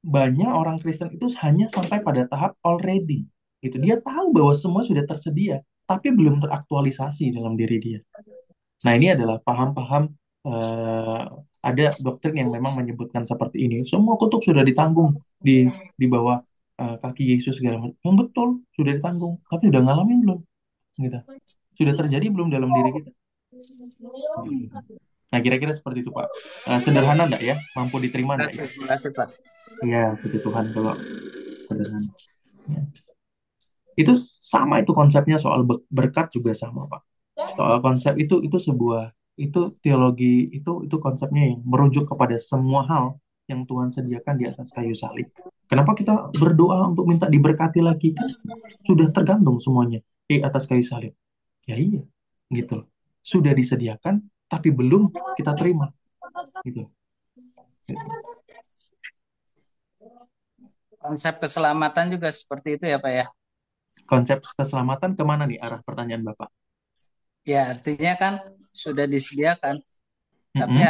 banyak orang Kristen itu hanya sampai pada tahap already. Gitu. Dia tahu bahwa semua sudah tersedia, tapi belum teraktualisasi dalam diri dia. Nah, ini adalah paham-paham ada doktrin yang memang menyebutkan seperti ini. Semua kutuk sudah ditanggung di bawah kaki Yesus segala macam. Yang betul sudah ditanggung, tapi sudah ngalamin belum? Gitu. Sudah terjadi belum dalam diri kita? Nah, kira-kira seperti itu, Pak. Sederhana enggak ya? Mampu diterima enggak ya? Terima kasih, Pak. Iya, puji Tuhan kalau sederhana. Ya. Itu sama itu konsepnya soal berkat juga sama, Pak. Soal konsep itu sebuah itu teologi itu konsepnya yang merujuk kepada semua hal yang Tuhan sediakan di atas kayu salib. Kenapa kita berdoa untuk minta diberkati lagi? Kan sudah tergantung semuanya di atas kayu salib. Ya iya, gitu. Sudah disediakan tapi belum kita terima. Gitu. Konsep keselamatan juga seperti itu ya Pak ya? Konsep keselamatan kemana nih arah pertanyaan Bapak? Ya artinya kan sudah disediakan, tapi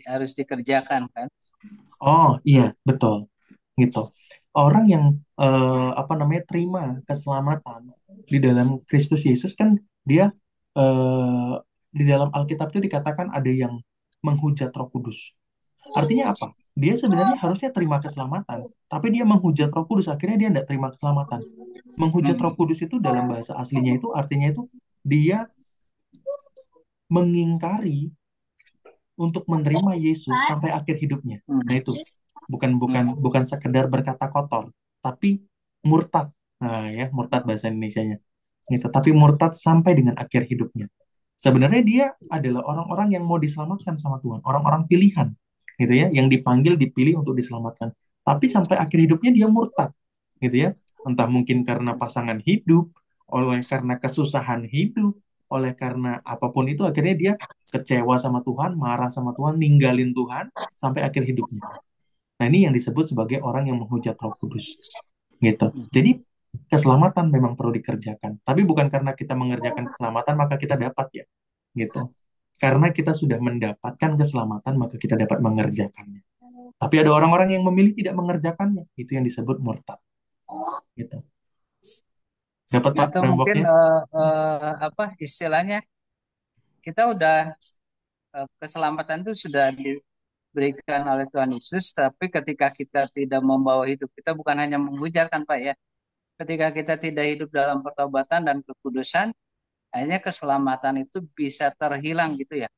harus dikerjakan kan? Oh iya betul, gitu. Orang yang terima keselamatan di dalam Kristus Yesus kan dia di dalam Alkitab itu dikatakan ada yang menghujat Roh Kudus. Artinya apa? Dia sebenarnya harusnya terima keselamatan, tapi dia menghujat Roh Kudus. Akhirnya dia tidak terima keselamatan. Menghujat Roh Kudus itu dalam bahasa aslinya itu artinya itu dia mengingkari untuk menerima Yesus sampai akhir hidupnya. Nah itu bukan sekedar berkata kotor, tapi murtad. Nah ya, murtad bahasa Indonesianya. Gitu, tapi murtad sampai dengan akhir hidupnya. Sebenarnya dia adalah orang-orang yang mau diselamatkan sama Tuhan, orang-orang pilihan, gitu ya, yang dipanggil, dipilih untuk diselamatkan. Tapi sampai akhir hidupnya dia murtad, gitu ya. Entah mungkin karena pasangan hidup, oleh karena kesusahan hidup, oleh karena apapun itu, akhirnya dia kecewa sama Tuhan, marah sama Tuhan, ninggalin Tuhan sampai akhir hidupnya. Nah, ini yang disebut sebagai orang yang menghujat Roh Kudus. Gitu. Jadi keselamatan memang perlu dikerjakan, tapi bukan karena kita mengerjakan keselamatan maka kita dapat ya. Gitu. Karena kita sudah mendapatkan keselamatan maka kita dapat mengerjakannya. Tapi ada orang-orang yang memilih tidak mengerjakannya, itu yang disebut murtad. Gitu. Dapat Pak Atau mungkin frameworknya? Istilahnya kita udah keselamatan itu sudah diberikan oleh Tuhan Yesus, tapi ketika kita tidak membawa hidup kita bukan hanya menghujat kan Pak ya, ketika kita tidak hidup dalam pertobatan dan kekudusan, akhirnya keselamatan itu bisa terhilang gitu ya.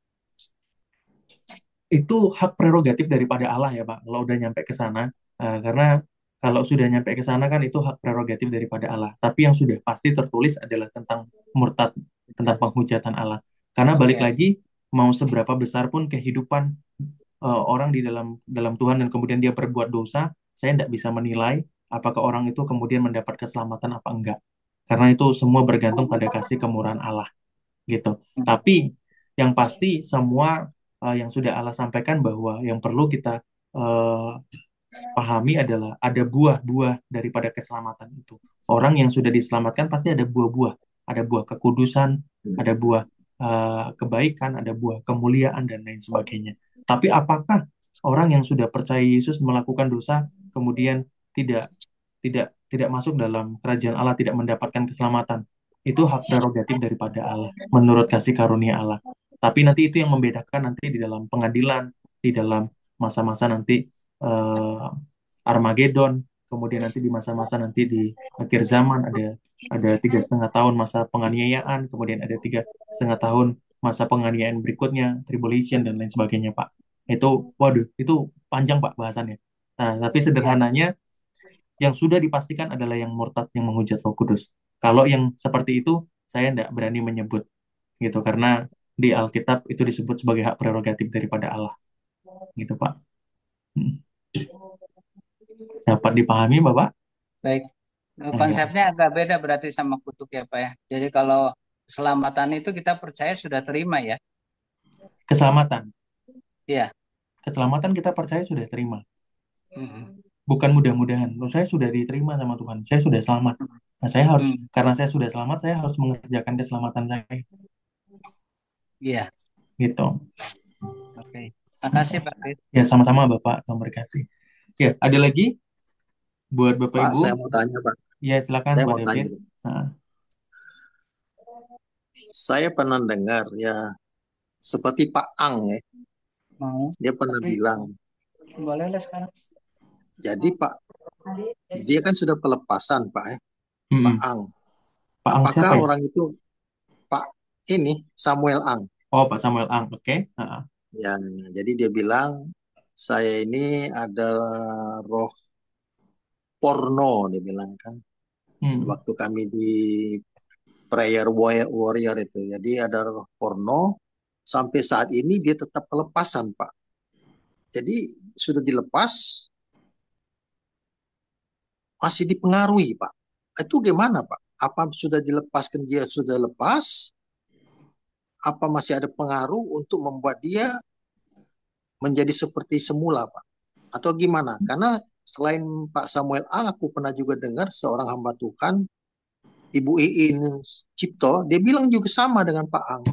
Itu hak prerogatif daripada Allah ya Pak. Kalau udah nyampe ke sana, Karena kalau sudah nyampe ke sana kan itu hak prerogatif daripada Allah. Tapi yang sudah pasti tertulis adalah tentang murtad, tentang penghujatan Allah. Karena balik Ya. lagi, mau seberapa besar pun kehidupan orang di dalam Tuhan dan kemudian dia berbuat dosa, saya tidak bisa menilai apakah orang itu kemudian mendapat keselamatan apa enggak. Karena itu semua bergantung pada kasih kemurahan Allah, gitu. Tapi yang pasti semua yang sudah Allah sampaikan bahwa yang perlu kita eh, pahami adalah ada buah-buah daripada keselamatan itu. Orang yang sudah diselamatkan pasti ada buah-buah, ada buah kekudusan, ada buah kebaikan, ada buah kemuliaan dan lain sebagainya. Tapi apakah orang yang sudah percaya Yesus melakukan dosa kemudian tidak tidak masuk dalam kerajaan Allah, tidak mendapatkan keselamatan? Itu hak prerogatif daripada Allah, menurut kasih karunia Allah. Tapi nanti itu yang membedakan nanti di dalam pengadilan, di dalam masa-masa nanti Armageddon, kemudian nanti di masa-masa nanti di akhir zaman ada 3,5 tahun masa penganiayaan, kemudian ada 3,5 tahun masa penganiayaan berikutnya, tribulation dan lain sebagainya, Pak. Itu, waduh, itu panjang Pak bahasannya. Nah, tapi sederhananya yang sudah dipastikan adalah yang murtad yang menghujat Roh Kudus. Kalau yang seperti itu, saya tidak berani menyebut gitu karena di Alkitab itu disebut sebagai hak prerogatif daripada Allah, gitu Pak. Dapat dipahami Bapak? Baik. Konsepnya agak beda berarti sama kutuk ya Pak ya. Jadi kalau keselamatan itu kita percaya sudah terima ya. Keselamatan. Iya. Keselamatan kita percaya sudah terima. Bukan mudah-mudahan. Saya sudah diterima sama Tuhan. Saya sudah selamat. Nah, saya harus karena saya sudah selamat, saya harus mengerjakan keselamatan saya. Iya. Gitu. Oke. Makasih Pak. Ya, sama-sama Bapak. Tuhan berkati. Ya, ada lagi buat Bapak Pak, Ibu? saya mau tanya, Pak. Ya, silakan Saya Pak mau David. tanya. Saya pernah dengar ya seperti Pak Ang ya. Mau. Dia pernah bilang. Boleh lah sekarang. Jadi Pak, dia kan sudah pelepasan Pak ya. Pak Ang. Pak Ang Apakah siapa ya? orang itu Pak ini Samuel Ang? Oh, Pak Samuel Ang. Oke. Ya, jadi dia bilang saya ini adalah roh porno, dia bilang kan. Waktu kami di prayer warrior itu. Jadi ada roh porno. Sampai saat ini dia tetap pelepasan, Pak. Jadi sudah dilepas, masih dipengaruhi, Pak. Itu gimana, Pak? Apa sudah dilepaskan dia sudah lepas? Apa masih ada pengaruh untuk membuat dia menjadi seperti semula, Pak? Atau gimana? Karena selain Pak Samuel Ang, aku pernah juga dengar seorang hamba Tuhan, Ibu Iin Cipto, dia bilang juga sama dengan Pak Ang.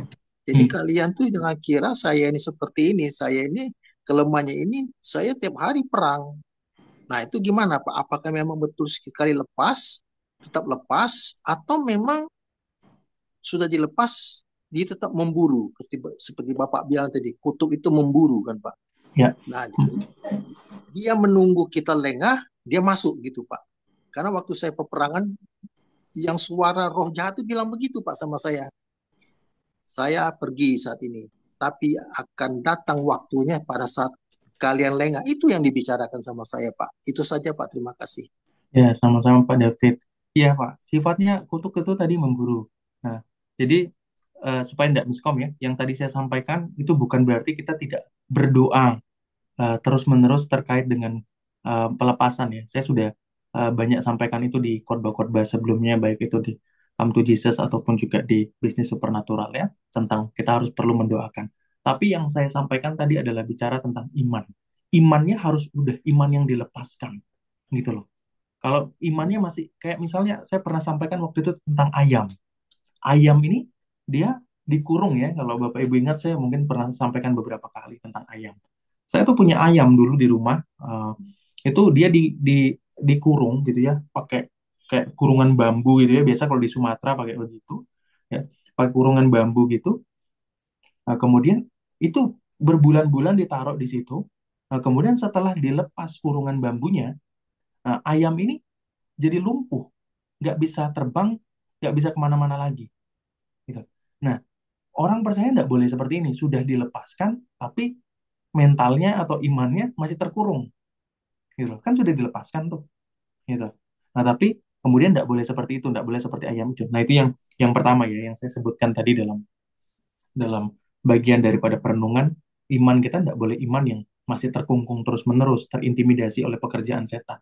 Jadi kalian tuh jangan kira saya ini seperti ini, saya ini kelemahannya ini, saya tiap hari perang. Nah itu gimana Pak? Apakah memang betul sekali lepas, tetap lepas, atau memang sudah dilepas, dia tetap memburu, seperti Bapak bilang tadi, kutuk itu memburu kan Pak? Ya. Nah jadi dia menunggu kita lengah, dia masuk gitu Pak. Karena waktu saya peperangan, yang suara roh jahat itu bilang begitu Pak sama saya. Saya pergi saat ini, tapi akan datang waktunya pada saat kalian lengah. Itu yang dibicarakan sama saya, Pak. Itu saja, Pak. Terima kasih. Ya, sama-sama Pak David. Iya, Pak. Sifatnya kutuk itu tadi memburu. Nah, jadi supaya tidak miskom ya, yang tadi saya sampaikan itu bukan berarti kita tidak berdoa terus-menerus terkait dengan pelepasan ya. Saya sudah banyak sampaikan itu di khotbah-khotbah sebelumnya, baik itu di Come to Jesus ataupun juga di bisnis supernatural ya, tentang kita harus perlu mendoakan. Tapi yang saya sampaikan tadi adalah bicara tentang iman. Imannya harus udah iman yang dilepaskan, gitu loh. Kalau imannya masih kayak misalnya saya pernah sampaikan waktu itu tentang ayam. Ayam ini dia dikurung ya. Kalau Bapak Ibu ingat saya mungkin pernah sampaikan beberapa kali tentang ayam. Saya tuh punya ayam dulu di rumah. Itu dia dikurung gitu ya, pakai kayak kurungan bambu gitu ya. Biasa kalau di Sumatera pakai begitu, ya, pakai kurungan bambu gitu. Nah, kemudian itu berbulan-bulan ditaruh di situ. Nah, kemudian setelah dilepas kurungan bambunya, ayam ini jadi lumpuh, nggak bisa terbang, nggak bisa kemana-mana lagi. Gitu. Nah, orang percaya nggak boleh seperti ini. Sudah dilepaskan, tapi mentalnya atau imannya masih terkurung. gitu loh. Kan sudah dilepaskan tuh, gitu. Nah, tapi kemudian tidak boleh seperti itu, tidak boleh seperti ayam itu. Nah, itu yang pertama ya, yang saya sebutkan tadi dalam dalam bagian daripada perenungan. Iman kita tidak boleh iman yang masih terkungkung terus-menerus, terintimidasi oleh pekerjaan setan.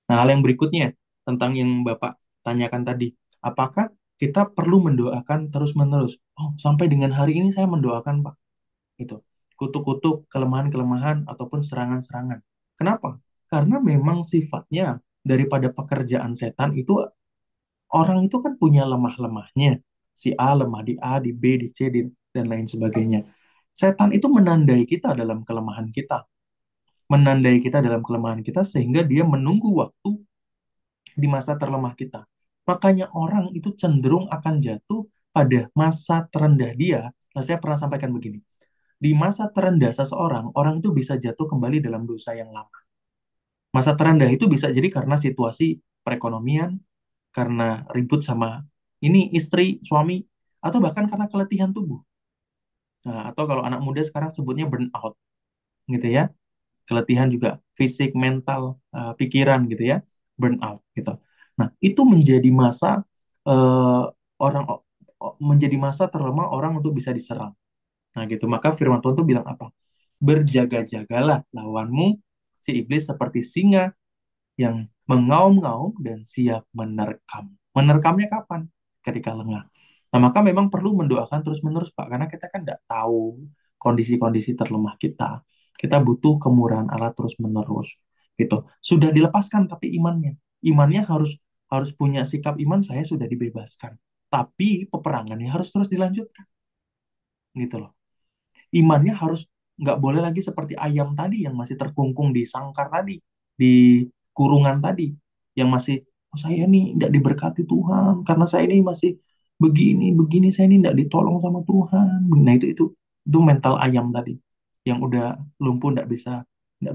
Nah, hal yang berikutnya tentang yang Bapak tanyakan tadi, apakah kita perlu mendoakan terus-menerus? Oh, sampai dengan hari ini saya mendoakan, Pak. Itu kutuk-kutuk, kelemahan-kelemahan ataupun serangan-serangan. Kenapa? Karena memang sifatnya daripada pekerjaan setan itu, orang itu kan punya lemah-lemahnya. Si A lemah di A, di B, di C, dan lain sebagainya. Setan itu menandai kita dalam kelemahan kita. Menandai kita dalam kelemahan kita sehingga dia menunggu waktu di masa terlemah kita. Makanya orang itu cenderung akan jatuh pada masa terendah dia. Nah, saya pernah sampaikan begini. Di masa terendah seseorang, orang itu bisa jatuh kembali dalam dosa yang lama. Masa terendah itu bisa jadi karena situasi perekonomian, karena ribut sama ini istri, suami, atau bahkan karena keletihan tubuh. Nah, atau kalau anak muda sekarang sebutnya burnout, gitu ya. Keletihan juga fisik, mental, pikiran gitu ya, burnout gitu. Nah, itu menjadi masa eh, orang menjadi masa terlemah orang untuk bisa diserang. Nah, gitu. Maka firman Tuhan itu bilang apa? Berjaga-jagalah lawanmu si iblis seperti singa yang mengaum-ngaum dan siap menerkam. Menerkamnya kapan? Ketika lengah. Nah, maka memang perlu mendoakan terus-menerus, Pak, karena kita kan tidak tahu kondisi-kondisi terlemah kita. Kita butuh kemurahan Allah terus-menerus. Gitu. Sudah dilepaskan tapi imannya. Imannya harus harus punya sikap iman, saya sudah dibebaskan. Tapi peperangannya harus terus dilanjutkan. Gitu loh. Imannya harus nggak boleh lagi seperti ayam tadi yang masih terkungkung di sangkar tadi, di kurungan tadi, yang masih, oh, saya ini tidak diberkati Tuhan karena saya ini masih begini begini, saya ini tidak ditolong sama Tuhan. Nah, itu mental ayam tadi yang udah lumpuh, tidak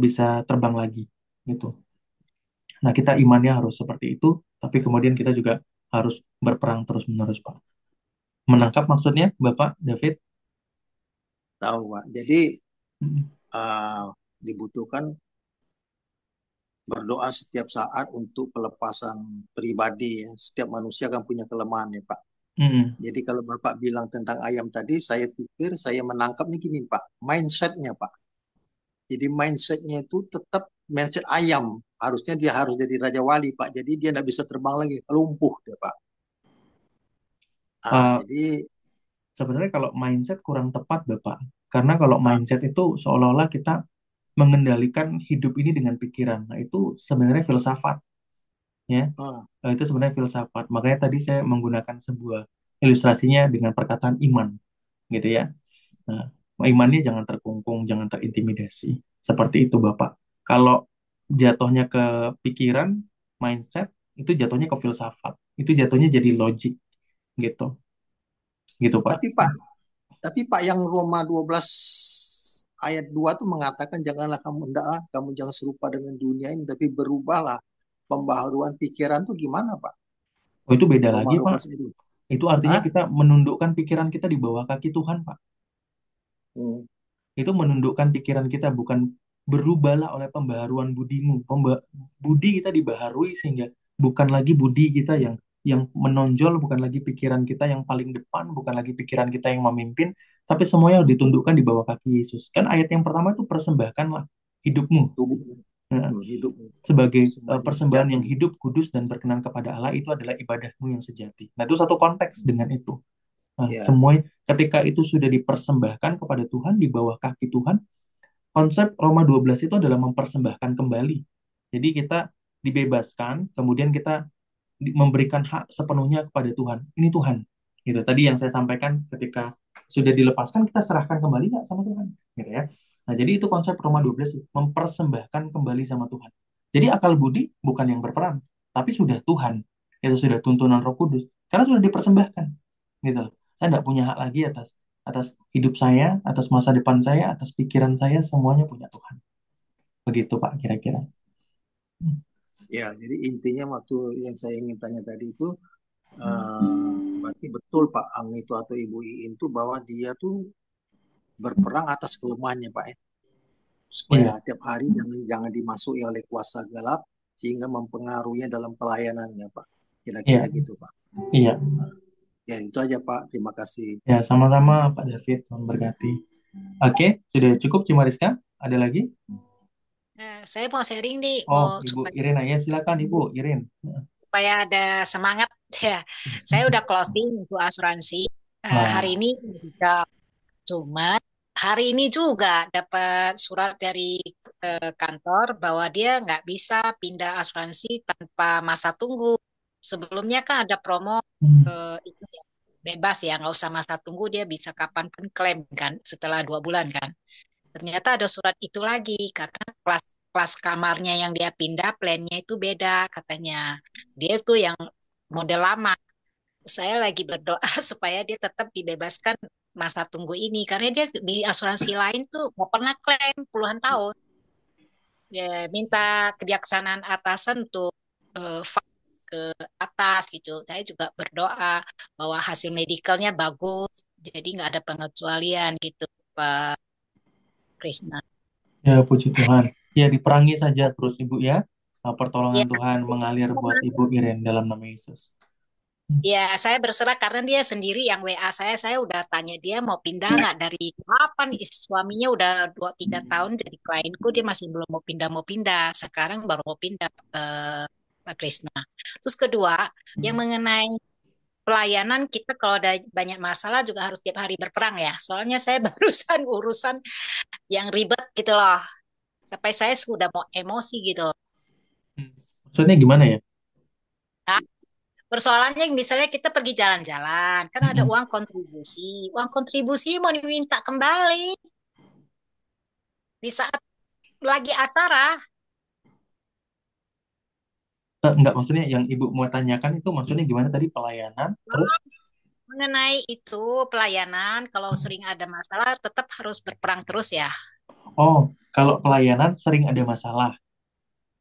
bisa terbang lagi gitu. Nah, kita imannya harus seperti itu, tapi kemudian kita juga harus berperang terus-menerus, Pak. Menangkap maksudnya, Bapak David? Tahu, Pak. Jadi Mm, dibutuhkan berdoa setiap saat untuk pelepasan pribadi ya. Setiap manusia kan punya kelemahan ya, Pak. mm, Jadi kalau Bapak bilang tentang ayam tadi, saya pikir saya menangkapnya gini, Pak. Mindsetnya, Pak. Jadi mindsetnya itu tetap mindset ayam. Harusnya dia harus jadi Raja Wali, Pak. Jadi dia tidak bisa terbang lagi. Lumpuh dia, Pak. uh, Jadi Sebenarnya kalau mindset kurang tepat, Bapak. Karena kalau ah, mindset itu seolah-olah kita mengendalikan hidup ini dengan pikiran. Nah, itu sebenarnya filsafat, ya. ah, Itu sebenarnya filsafat. Makanya tadi saya menggunakan sebuah ilustrasinya dengan perkataan iman, gitu ya. Nah, imannya jangan terkungkung, jangan terintimidasi. Seperti itu, Bapak. Kalau jatuhnya ke pikiran, mindset, itu jatuhnya ke filsafat. Itu jatuhnya jadi logik, gitu. Gitu, Pak. tapi Pak yang Roma 12 ayat 2 tuh mengatakan janganlah kamu kamu jangan serupa dengan dunia ini tapi berubahlah pembaharuan pikiran tuh gimana, Pak? Oh, itu beda Roma lagi, Pak. 12 itu. Itu artinya Hah? kita menundukkan pikiran kita di bawah kaki Tuhan, Pak. Hmm. Itu menundukkan pikiran kita, bukan berubahlah oleh pembaharuan budimu. Budi kita dibaharui sehingga bukan lagi budi kita yang menonjol, bukan lagi pikiran kita yang paling depan, bukan lagi pikiran kita yang memimpin, tapi semuanya ditundukkan di bawah kaki Yesus. Kan ayat yang pertama itu persembahkanlah hidupmu. Tubuh, Nah, hidup sebagai semuanya persembahan sejati. yang hidup, kudus, dan berkenan kepada Allah, itu adalah ibadahmu yang sejati. Nah, itu satu konteks dengan itu. Nah, Ya, semua ketika itu sudah dipersembahkan kepada Tuhan di bawah kaki Tuhan, konsep Roma 12 itu adalah mempersembahkan kembali. Jadi kita dibebaskan, kemudian kita memberikan hak sepenuhnya kepada Tuhan. Ini Tuhan. Gitu. Tadi yang saya sampaikan, ketika sudah dilepaskan, kita serahkan kembali nggak sama Tuhan. Gitu ya. Nah, jadi itu konsep Roma 12, mempersembahkan kembali sama Tuhan. Jadi akal budi bukan yang berperan, tapi sudah Tuhan. Itu sudah tuntunan Roh Kudus. Karena sudah dipersembahkan. Gitu loh. Saya tidak punya hak lagi atas atas hidup saya, atas masa depan saya, atas pikiran saya, semuanya punya Tuhan. Begitu, Pak, kira-kira. Hmm. ya. Jadi intinya waktu yang saya ingin tanya tadi itu berarti betul Pak Ang itu atau Ibu Iin itu bahwa dia tuh berperang atas kelemahannya, Pak ya. supaya Iya, tiap hari jangan dimasuki oleh kuasa gelap sehingga mempengaruhinya dalam pelayanannya, Pak. Kira-kira iya, gitu, Pak. iya. Ya, itu aja, Pak. Terima kasih. Ya, sama-sama Pak David, Tuhan berkati. Oke, sudah cukup Cima Rizka? Ada lagi? Nah, saya mau sharing nih, Oh, mau Ibu Irin, ya silakan Ibu Irin. supaya ada semangat ya. Saya udah closing untuk asuransi hari Wah, ini juga, cuma hari ini juga dapat surat dari kantor bahwa dia nggak bisa pindah asuransi tanpa masa tunggu. Sebelumnya kan ada promo itu ya, bebas ya, nggak usah masa tunggu, dia bisa kapanpun klaim kan setelah 2 bulan kan. Ternyata ada surat itu lagi karena kelas kelas kamarnya yang dia pindah plannya itu beda katanya. Dia tuh yang model lama. Saya lagi berdoa supaya dia tetap dibebaskan masa tunggu ini karena dia di asuransi lain tuh nggak pernah klaim puluhan tahun. Ya, minta kebijaksanaan atasan untuk fight ke atas gitu. Saya juga berdoa bahwa hasil medikalnya bagus, jadi nggak ada pengecualian gitu, Pak Krisna. ya puji Tuhan. Ya diperangi saja terus Ibu ya. Ya, Pertolongan Tuhan mengalir buat Ibu Irin dalam nama Yesus. ya, saya berserah karena dia sendiri yang WA saya udah tanya dia mau pindah nggak dari kapan suaminya udah 2-3 tahun jadi klienku, dia masih belum mau pindah. Sekarang baru mau pindah, Pak Krisna. Terus kedua, yang mengenai pelayanan kita kalau ada banyak masalah juga harus tiap hari berperang ya. Soalnya saya barusan urusan yang ribet gitu loh. Sampai saya sudah mau emosi gitu. Maksudnya gimana ya? Nah, persoalannya misalnya kita pergi jalan-jalan, kan ada uang kontribusi. Uang kontribusi mau diminta kembali di saat lagi acara. Enggak, maksudnya yang Ibu mau tanyakan itu maksudnya gimana tadi pelayanan, terus? Mengenai itu pelayanan, kalau sering ada masalah tetap harus berperang terus ya. Oh, kalau pelayanan sering ada masalah.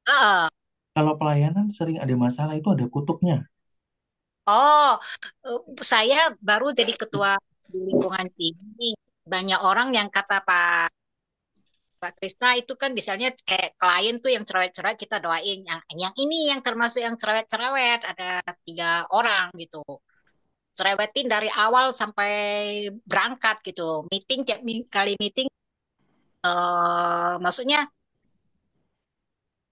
Heeh. Kalau pelayanan sering ada masalah itu ada kutubnya. Oh, saya baru jadi ketua di lingkungan ini. Banyak orang yang kata Pak Krisna itu kan misalnya kayak klien tuh yang cerewet-cerewet kita doain. Yang ini yang termasuk yang cerewet-cerewet ada 3 orang gitu. Cerewetin dari awal sampai berangkat gitu. Meeting tiap kali meeting, maksudnya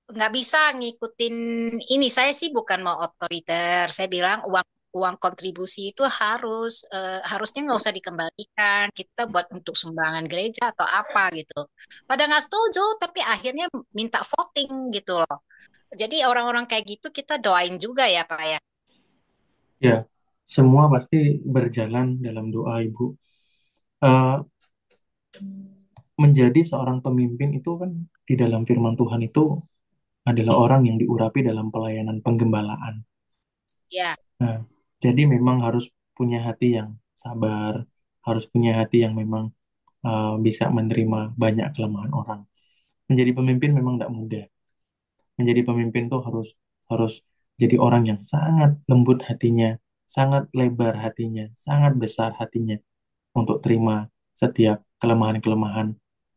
nggak bisa ngikutin ini. Saya sih bukan mau otoriter. Saya bilang uang uang kontribusi itu harusnya nggak usah dikembalikan. Kita buat untuk sumbangan gereja atau apa gitu. Pada nggak setuju, tapi akhirnya minta voting gitu loh. Jadi orang-orang kayak gitu kita doain juga ya Pak ya. Ya, semua pasti berjalan dalam doa Ibu. Eh, Menjadi seorang pemimpin itu kan di dalam firman Tuhan itu adalah orang yang diurapi dalam pelayanan penggembalaan. Ya, Nah, jadi memang harus punya hati yang sabar, harus punya hati yang memang bisa menerima banyak kelemahan orang. Menjadi pemimpin memang tidak mudah. Menjadi pemimpin tuh harus harus jadi orang yang sangat lembut hatinya, sangat lebar hatinya, sangat besar hatinya untuk terima setiap kelemahan-kelemahan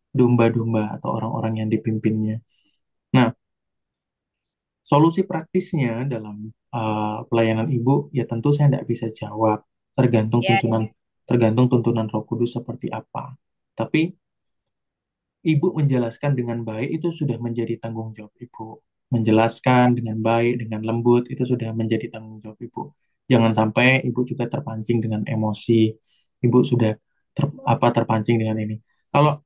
domba-domba atau orang-orang yang dipimpinnya. Nah, solusi praktisnya dalam pelayanan ibu ya tentu saya tidak bisa jawab, tergantung ya, tuntunan tergantung tuntunan Roh Kudus seperti apa. Tapi ibu menjelaskan dengan baik itu sudah menjadi tanggung jawab ibu. Menjelaskan dengan baik, dengan lembut itu sudah menjadi tanggung jawab ibu. Jangan sampai ibu juga terpancing dengan emosi. Ibu sudah terpancing dengan ini. Kalau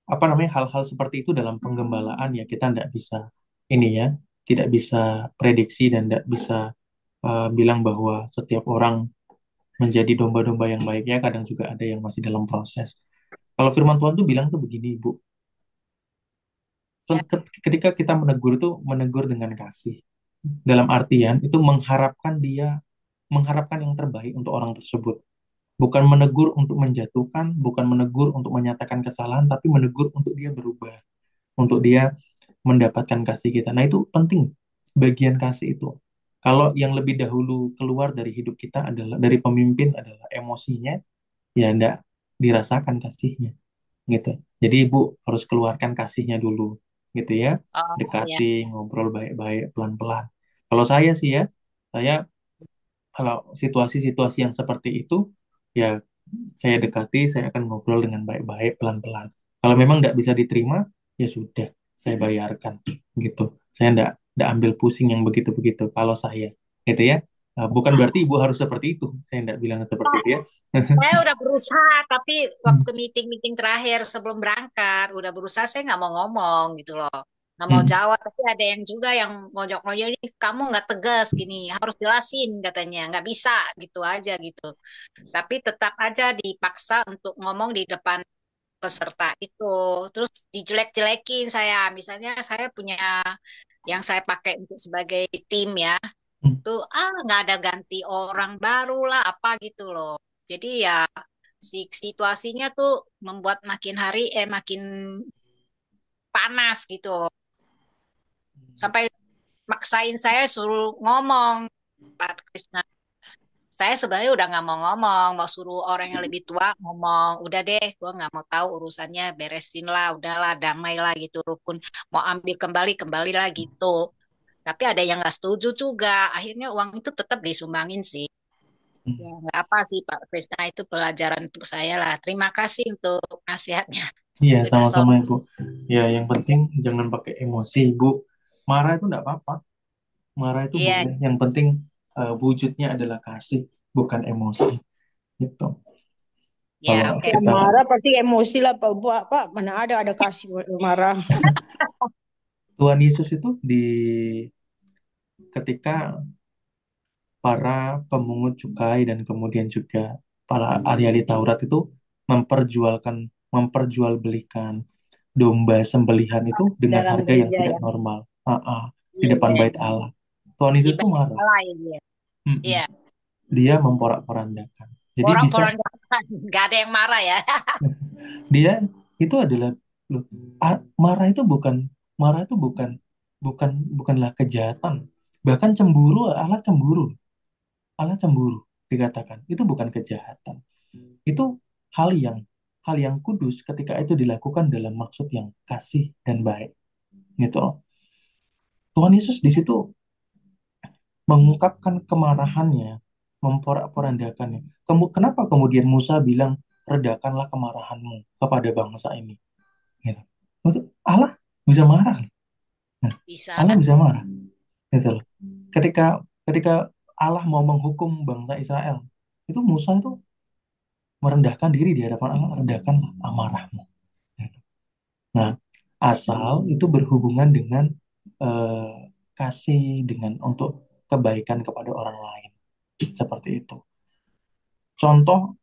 apa namanya hal-hal seperti itu dalam penggembalaan ya kita tidak bisa ini ya, tidak bisa prediksi dan tidak bisa bilang bahwa setiap orang menjadi domba-domba yang baiknya, kadang juga ada yang masih dalam proses. Kalau firman Tuhan tuh bilang tuh begini, Ibu. ya, Ketika kita menegur itu menegur dengan kasih. Dalam artian itu mengharapkan yang terbaik untuk orang tersebut. Bukan menegur untuk menjatuhkan, bukan menegur untuk menyatakan kesalahan, tapi menegur untuk dia berubah, untuk dia mendapatkan kasih kita. Nah, itu penting bagian kasih itu. Kalau yang lebih dahulu keluar dari hidup kita adalah dari pemimpin adalah emosinya, ya enggak dirasakan kasihnya gitu. Jadi ibu harus keluarkan kasihnya dulu, gitu ya. Oh ya. Dekati, ngobrol baik-baik, pelan-pelan. Kalau saya sih ya, saya kalau situasi-situasi yang seperti itu, ya saya dekati, saya akan ngobrol dengan baik-baik, pelan-pelan. Kalau memang nggak bisa diterima, ya sudah, saya bayarkan, gitu. Saya nggak ambil pusing yang begitu-begitu. Kalau saya, gitu ya. Bukan berarti ibu harus seperti itu. Saya nggak bilang seperti itu ya. Saya udah berusaha, tapi waktu meeting-meeting terakhir sebelum berangkat, udah berusaha saya nggak mau ngomong gitu loh. Nggak mau Hmm. jawab, tapi ada yang juga yang ngojok-ngojok ini, kamu nggak tegas gini, harus jelasin katanya, nggak bisa gitu aja gitu. Tapi tetap aja dipaksa untuk ngomong di depan peserta itu. Terus dijelek-jelekin saya, misalnya saya punya yang saya pakai untuk sebagai tim ya, Hmm. tuh nggak ada ganti orang baru lah apa gitu loh. Jadi ya si situasinya tuh membuat makin hari makin panas gitu. Sampai maksain saya suruh ngomong, Pak Krisna. Saya sebenarnya udah nggak mau ngomong, mau suruh orang yang lebih tua ngomong. Udah deh, gue nggak mau tahu urusannya, beresin lah, udahlah, damai lah gitu, rukun. Mau ambil kembali, kembali lah gitu. Tapi ada yang nggak setuju juga. Akhirnya uang itu tetap disumbangin sih. Ya, nggak apa sih Pak Krisna, itu pelajaran untuk saya lah. Terima kasih untuk nasihatnya. Iya, Udah sama-sama soal. ibu. Ya, yang penting jangan pakai emosi, ibu. Marah itu nggak apa-apa. Marah itu Iya, boleh. Yang penting wujudnya adalah kasih, bukan emosi. Gitu. ya Kalau oke. Ya kita marah pasti emosi lah Pak. Pak, mana ada kasih marah. Tuhan Yesus itu ketika para pemungut cukai dan kemudian juga para ahli-ahli Taurat itu memperjualkan memperjualbelikan domba sembelihan itu dengan Dalam harga yang gereja tidak ya. normal. Ah, ah, di depan Iya, bait Allah. Tuhan Yesus itu ibadah marah. salah ya dia. Mm-mm. Iya, Dia memporak-porandakan. Jadi bisa orang-orang nggak ada yang marah ya. dia itu adalah loh, marah itu bukan bukanlah kejahatan. Bahkan cemburu, Allah cemburu. Allah cemburu dikatakan. Itu bukan kejahatan. Itu hal yang hal yang kudus ketika itu dilakukan dalam maksud yang kasih dan baik. Gitu loh. Tuhan Yesus di situ mengungkapkan kemarahannya, memporak-porandakannya. Kenapa kemudian Musa bilang, redakanlah kemarahanmu kepada bangsa ini? Gitu. Allah bisa marah. Nah, Bisa. Allah bisa marah. Gitu loh. Ketika ketika Allah mau menghukum bangsa Israel, itu Musa itu merendahkan diri di hadapan Allah, rendahkanlah amarahmu. Gitu. Nah, asal itu berhubungan dengan eh, kasih, dengan untuk kebaikan kepada orang lain. Seperti itu. Contoh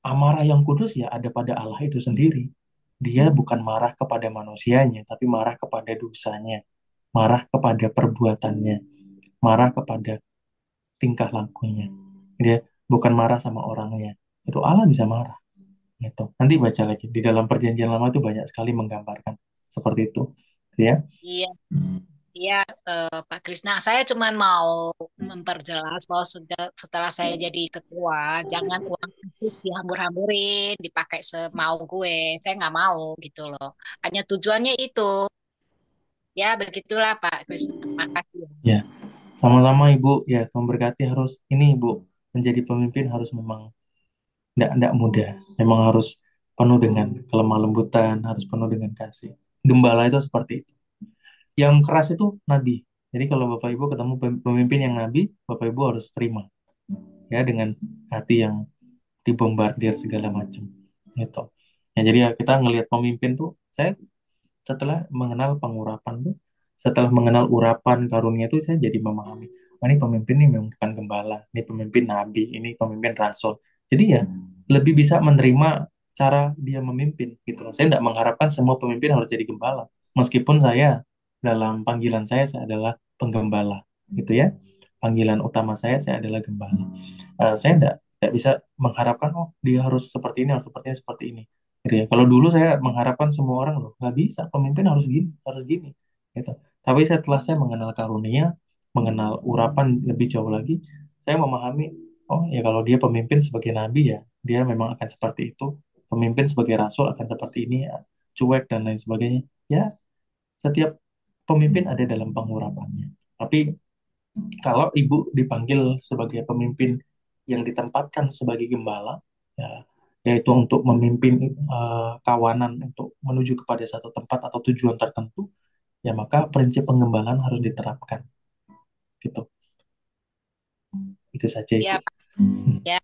amarah yang kudus ya ada pada Allah itu sendiri. Dia bukan marah kepada manusianya, tapi marah kepada dosanya, marah kepada perbuatannya, marah kepada tingkah lakunya. Dia bukan marah sama orangnya. Itu Allah bisa marah. Gitu. Nanti baca lagi di dalam Perjanjian Lama itu banyak sekali menggambarkan seperti itu, ya. Iya, iya, Pak Krisna. Saya cuma mau memperjelas bahwa setelah saya jadi ketua, jangan uang itu dihambur-hamburin, dipakai semau gue. Saya nggak mau gitu loh. Hanya tujuannya itu. Ya, begitulah Pak Krisna. Makasih. Ya, sama-sama Ibu. Ya, memberkati harus ini Ibu menjadi pemimpin harus memang tidak mudah. Memang harus penuh dengan kelemah lembutan, harus penuh dengan kasih. Gembala itu seperti itu. Yang keras itu nabi. Jadi kalau Bapak Ibu ketemu pemimpin yang nabi, Bapak Ibu harus terima ya dengan hati yang dibombardir segala macam. Gitu. Ya, jadi ya kita ngelihat pemimpin tuh, saya setelah mengenal pengurapan tuh, setelah mengenal urapan karunia itu saya jadi memahami, oh, ini pemimpin ini memang bukan gembala, ini pemimpin nabi, ini pemimpin rasul. Jadi ya lebih bisa menerima cara dia memimpin gitu loh. Saya tidak mengharapkan semua pemimpin harus jadi gembala. Meskipun saya dalam panggilan saya adalah penggembala gitu ya. Panggilan utama saya adalah gembala. Saya tidak bisa mengharapkan oh dia harus seperti ini, harus seperti ini, seperti ini gitu ya. Kalau dulu saya mengharapkan semua orang loh, nggak bisa, pemimpin harus gini, gitu. Tapi setelah saya mengenal karunia, mengenal urapan lebih jauh lagi, saya memahami, oh ya kalau dia pemimpin sebagai nabi ya, dia memang akan seperti itu. Pemimpin sebagai rasul akan seperti ini ya. cuek dan lain sebagainya. Ya, setiap pemimpin ada dalam pengurapannya. Tapi kalau ibu dipanggil sebagai pemimpin yang ditempatkan sebagai gembala, ya, yaitu untuk memimpin kawanan untuk menuju kepada satu tempat atau tujuan tertentu, ya maka prinsip penggembalaan harus diterapkan. Gitu. Itu saja, Ibu. Ya, Pak. Ya,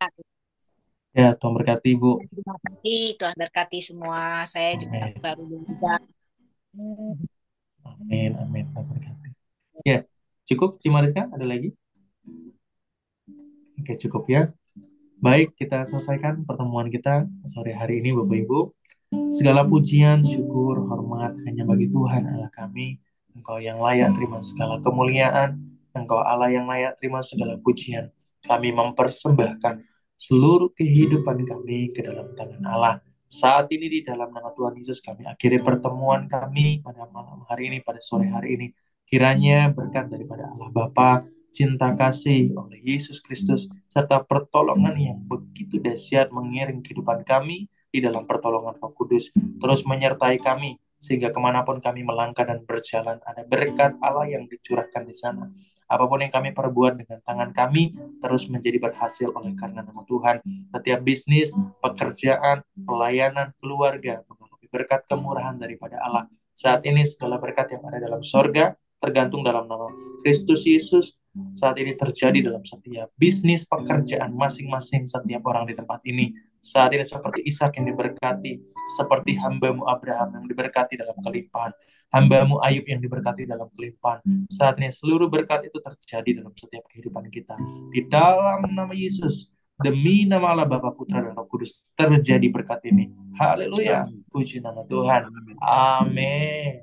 Ya, Tuhan berkati, Ibu. terima kasih. Tuhan berkati semua. Saya juga Amin. baru belajar. Amin, amin. Tuhan berkati. Ya, cukup, Cimariska? Ada lagi? Oke, cukup ya. Baik, kita selesaikan pertemuan kita sore hari ini, Bapak Ibu. Segala pujian, syukur, hormat hanya bagi Tuhan Allah kami. Engkau yang layak terima segala kemuliaan. Engkau Allah yang layak terima segala pujian. Kami mempersembahkan seluruh kehidupan kami ke dalam tangan Allah. Saat ini di dalam nama Tuhan Yesus kami akhiri pertemuan kami pada malam hari ini, pada sore hari ini. Kiranya berkat daripada Allah Bapa, cinta kasih oleh Yesus Kristus, serta pertolongan yang begitu dahsyat mengiring kehidupan kami di dalam pertolongan Roh Kudus terus menyertai kami sehingga kemanapun kami melangkah dan berjalan ada berkat Allah yang dicurahkan di sana. Apapun yang kami perbuat dengan tangan kami terus menjadi berhasil oleh karena nama Tuhan. Setiap bisnis, pekerjaan, pelayanan, keluarga mengalami berkat kemurahan daripada Allah. Saat ini segala berkat yang ada dalam sorga tergantung dalam nama Kristus Yesus saat ini terjadi dalam setiap bisnis, pekerjaan masing-masing setiap orang di tempat ini. Saat ini seperti Ishak yang diberkati, seperti hambamu Abraham yang diberkati dalam kelimpahan, hambamu Ayub yang diberkati dalam kelimpahan. Saat ini seluruh berkat itu terjadi dalam setiap kehidupan kita. Di dalam nama Yesus, demi nama Allah Bapa, Putra, dan Roh Kudus, terjadi berkat ini. Haleluya. Puji nama Tuhan. Amin.